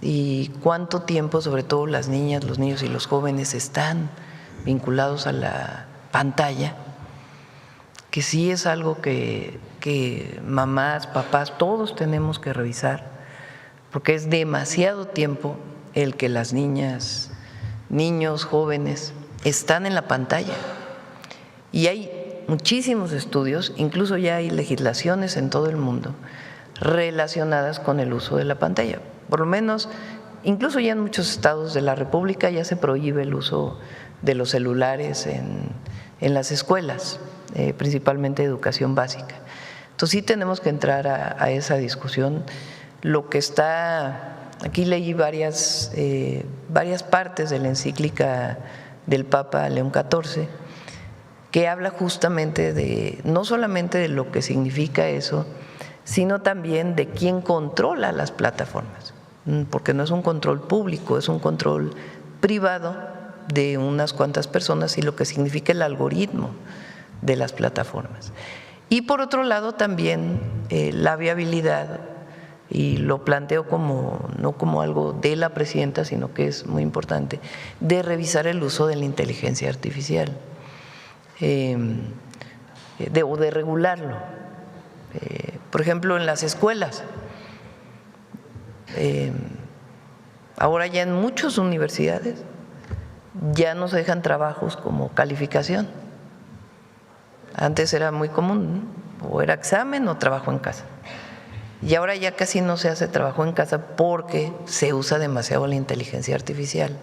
y cuánto tiempo, sobre todo las niñas, los niños y los jóvenes, están vinculados a la pantalla, que sí es algo que mamás, papás, todos tenemos que revisar, porque es demasiado tiempo el que las niñas, niños, jóvenes están en la pantalla. Y hay muchísimos estudios, incluso ya hay legislaciones en todo el mundo relacionadas con el uso de la pantalla. Por lo menos, incluso ya en muchos estados de la República ya se prohíbe el uso de los celulares en las escuelas, principalmente educación básica. Entonces sí tenemos que entrar a esa discusión. Lo que está… Aquí leí varias partes de la encíclica del Papa León XIV, que habla justamente de, no solamente de lo que significa eso, sino también de quién controla las plataformas, porque no es un control público, es un control privado de unas cuantas personas, y lo que significa el algoritmo de las plataformas. Y por otro lado también la viabilidad y lo planteo no como algo de la presidenta, sino que es muy importante, de revisar el uso de la inteligencia artificial o de regularlo. Por ejemplo, en las escuelas. Ahora ya en muchas universidades ya no se dejan trabajos como calificación. Antes era muy común, ¿no? O era examen o trabajo en casa. Y ahora ya casi no se hace trabajo en casa porque se usa demasiado la inteligencia artificial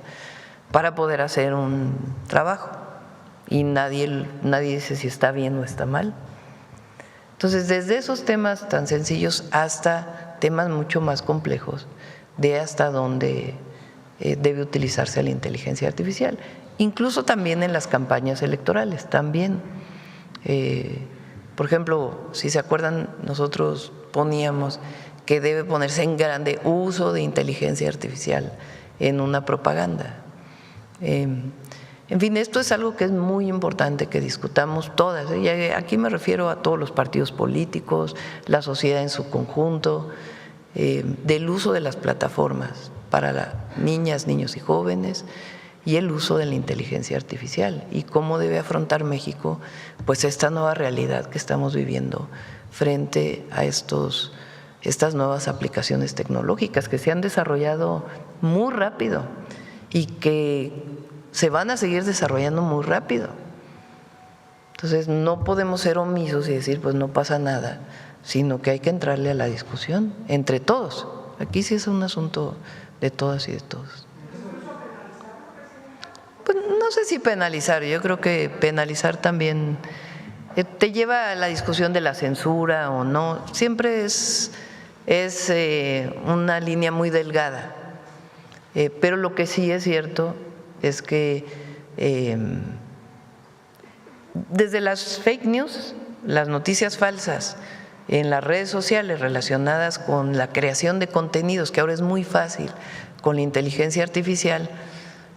para poder hacer un trabajo. Y nadie dice si está bien o está mal. Entonces, desde esos temas tan sencillos hasta temas mucho más complejos de hasta dónde debe utilizarse la inteligencia artificial, incluso también en las campañas electorales, también. Por ejemplo, si se acuerdan, nosotros poníamos que debe ponerse en grande uso de inteligencia artificial en una propaganda. En fin, esto es algo que es muy importante que discutamos todas, y aquí me refiero a todos los partidos políticos, la sociedad en su conjunto, del uso de las plataformas para niñas, niños y jóvenes y el uso de la inteligencia artificial y cómo debe afrontar México pues esta nueva realidad que estamos viviendo frente a estas nuevas aplicaciones tecnológicas que se han desarrollado muy rápido y que se van a seguir desarrollando muy rápido. Entonces no podemos ser omisos y decir pues no pasa nada, sino que hay que entrarle a la discusión entre todos. Aquí sí es un asunto de todas y de todos. Pues no sé si penalizar, yo creo que penalizar también te lleva a la discusión de la censura o no, siempre es una línea muy delgada, pero lo que sí es cierto es que desde las fake news, las noticias falsas en las redes sociales relacionadas con la creación de contenidos, que ahora es muy fácil con la inteligencia artificial,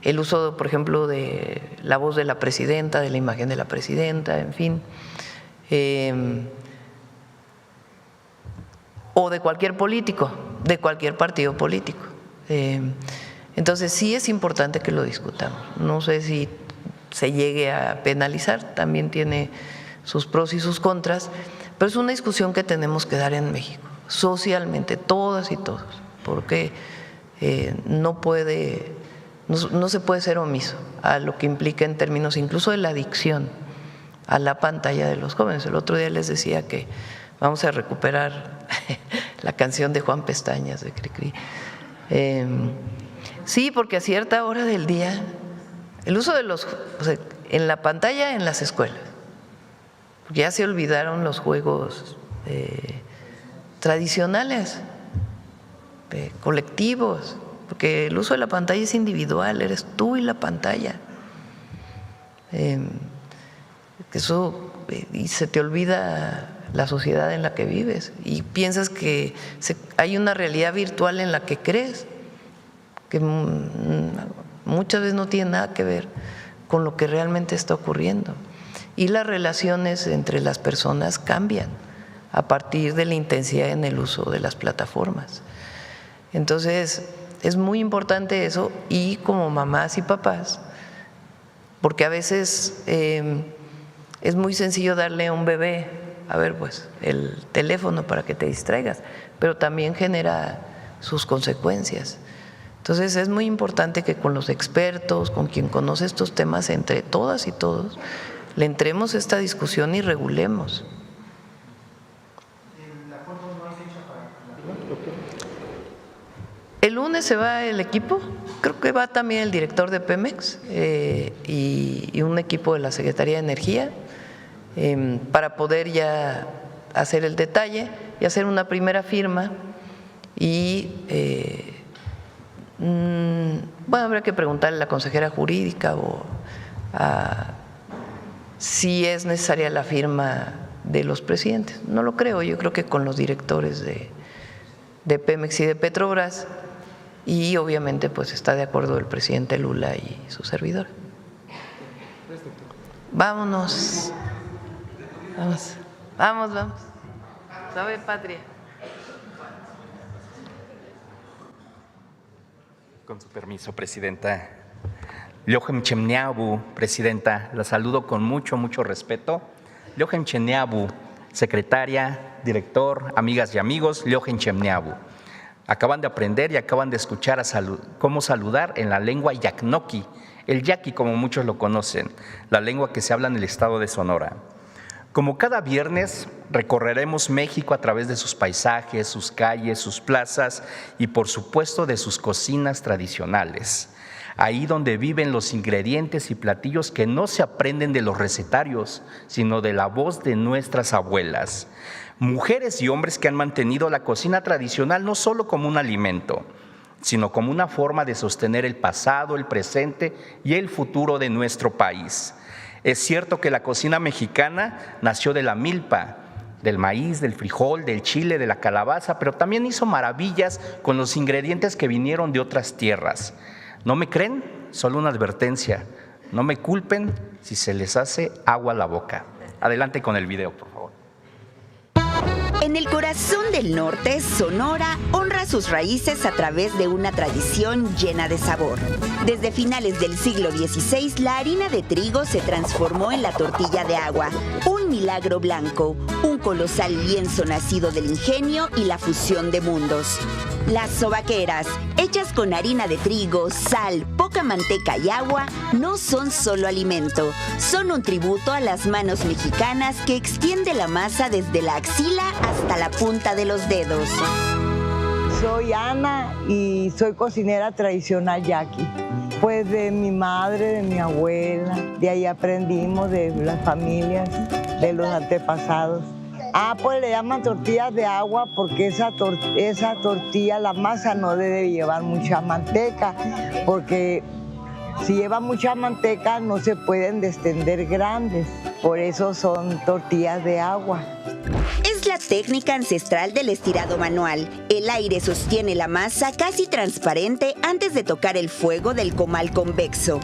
el uso, por ejemplo, de la voz de la presidenta, de la imagen de la presidenta, en fin, o de cualquier político, de cualquier partido político. Entonces sí es importante que lo discutamos. No sé si se llegue a penalizar, también tiene sus pros y sus contras, pero es una discusión que tenemos que dar en México, socialmente, todas y todos, porque no se puede ser omiso a lo que implica en términos incluso de la adicción a la pantalla de los jóvenes. El otro día les decía que vamos a recuperar la canción de Juan Pestañas de Cricri. Sí, porque a cierta hora del día, el uso de en la pantalla en las escuelas, ya se olvidaron los juegos tradicionales, colectivos, porque el uso de la pantalla es individual, eres tú y la pantalla. Y se te olvida la sociedad en la que vives y piensas que hay una realidad virtual en la que crees, que muchas veces no tiene nada que ver con lo que realmente está ocurriendo. Y las relaciones entre las personas cambian a partir de la intensidad en el uso de las plataformas. Entonces, es muy importante eso, y como mamás y papás, porque a veces es muy sencillo darle a un bebé, a ver, pues, el teléfono para que te distraigas, pero también genera sus consecuencias. Entonces, es muy importante que con los expertos, con quien conoce estos temas, entre todas y todos, le entremos a esta discusión y regulemos. El lunes se va el equipo, creo que va también el director de Pemex y un equipo de la Secretaría de Energía para poder ya hacer el detalle y hacer una primera firma y bueno, habrá que preguntarle a la consejera jurídica o si es necesaria la firma de los presidentes. No lo creo, yo creo que con los directores de Pemex y de Petrobras, y obviamente pues está de acuerdo el presidente Lula y su servidor. Vámonos. Vamos. Salve patria. Con su permiso, Presidenta. Lyohem Chemniabu, Presidenta, la saludo con mucho respeto. Lyohem Chemniabu, secretaria, director, amigas y amigos, Lyohem Chemniabu. Acaban de aprender y acaban de escuchar cómo saludar en la lengua yaqnoqui, el yaqui como muchos lo conocen, la lengua que se habla en el estado de Sonora. Como cada viernes, recorreremos México a través de sus paisajes, sus calles, sus plazas y, por supuesto, de sus cocinas tradicionales. Ahí donde viven los ingredientes y platillos que no se aprenden de los recetarios, sino de la voz de nuestras abuelas. Mujeres y hombres que han mantenido la cocina tradicional no solo como un alimento, sino como una forma de sostener el pasado, el presente y el futuro de nuestro país. Es cierto que la cocina mexicana nació de la milpa, del maíz, del frijol, del chile, de la calabaza, pero también hizo maravillas con los ingredientes que vinieron de otras tierras. ¿No me creen? Solo una advertencia. No me culpen si se les hace agua a la boca. Adelante con el video, por favor. En el corazón del norte, Sonora honra sus raíces a través de una tradición llena de sabor. Desde finales del siglo XVI, la harina de trigo se transformó en la tortilla de agua, un milagro blanco, un colosal lienzo nacido del ingenio y la fusión de mundos. Las sobaqueras, hechas con harina de trigo, sal, poca manteca y agua, no son solo alimento, son un tributo a las manos mexicanas que extiende la masa desde la axila hasta la punta de los dedos. Soy Ana y soy cocinera tradicional yaqui. Pues de mi madre, de mi abuela, de ahí aprendimos, de las familias, de los antepasados. Pues le llaman tortillas de agua porque esa tortilla, la masa no debe llevar mucha manteca, porque si lleva mucha manteca no se pueden destender grandes, por eso son tortillas de agua. Es la técnica ancestral del estirado manual. El aire sostiene la masa casi transparente antes de tocar el fuego del comal convexo.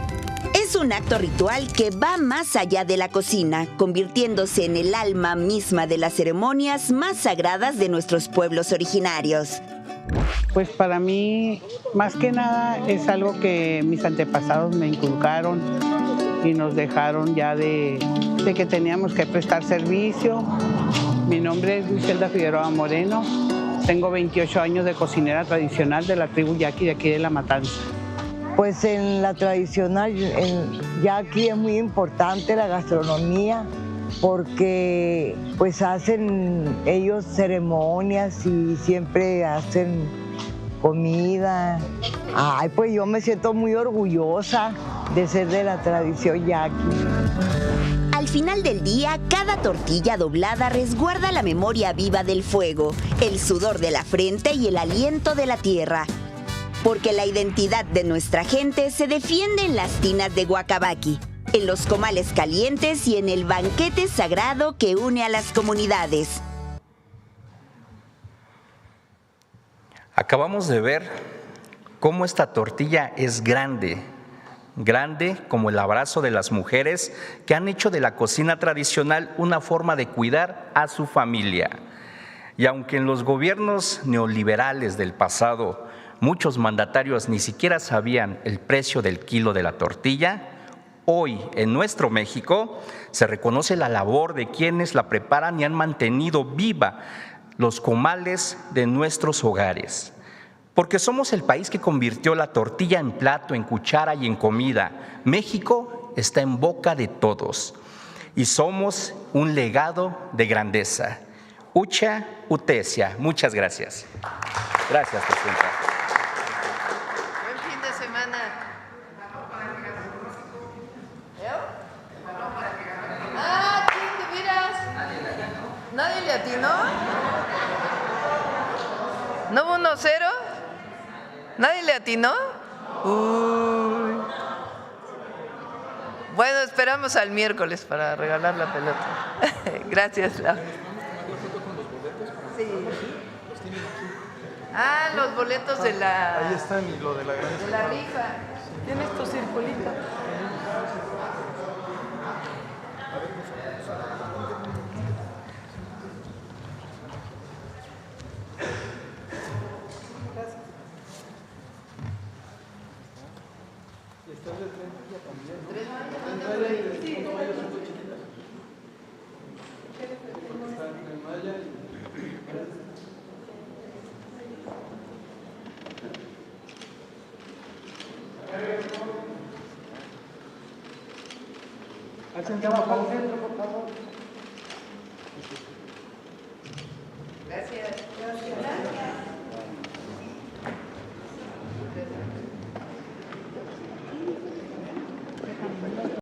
Es un acto ritual que va más allá de la cocina, convirtiéndose en el alma misma de las ceremonias más sagradas de nuestros pueblos originarios. Pues para mí, más que nada, es algo que mis antepasados me inculcaron y nos dejaron ya de que teníamos que prestar servicio. Mi nombre es Griselda Figueroa Moreno, tengo 28 años de cocinera tradicional de la tribu yaqui de aquí de La Matanza. Pues en la tradicional yaqui es muy importante la gastronomía porque pues hacen ellos ceremonias y siempre hacen comida. Pues yo me siento muy orgullosa de ser de la tradición yaqui. Al final del día, cada tortilla doblada resguarda la memoria viva del fuego, el sudor de la frente y el aliento de la tierra. Porque la identidad de nuestra gente se defiende en las tinas de Huacabaqui, en los comales calientes y en el banquete sagrado que une a las comunidades. Acabamos de ver cómo esta tortilla es grande como el abrazo de las mujeres que han hecho de la cocina tradicional una forma de cuidar a su familia. Y aunque en los gobiernos neoliberales del pasado muchos mandatarios ni siquiera sabían el precio del kilo de la tortilla, hoy en nuestro México se reconoce la labor de quienes la preparan y han mantenido viva los comales de nuestros hogares. Porque somos el país que convirtió la tortilla en plato, en cuchara y en comida. México está en boca de todos y somos un legado de grandeza. Ucha Utesia, muchas gracias. Gracias, Presidenta. Buen fin de semana. ¿Quién de veras? ¿Nadie le atinó? ¿No hubo 1-0? ¿Nadie le atinó? Uy. Bueno, esperamos al miércoles para regalar la pelota. Gracias, Laura. Sí. Los boletos de la... Ahí están, y lo de la gran... De la rifa. ¿Tienes tu circulito? Al centro, por favor.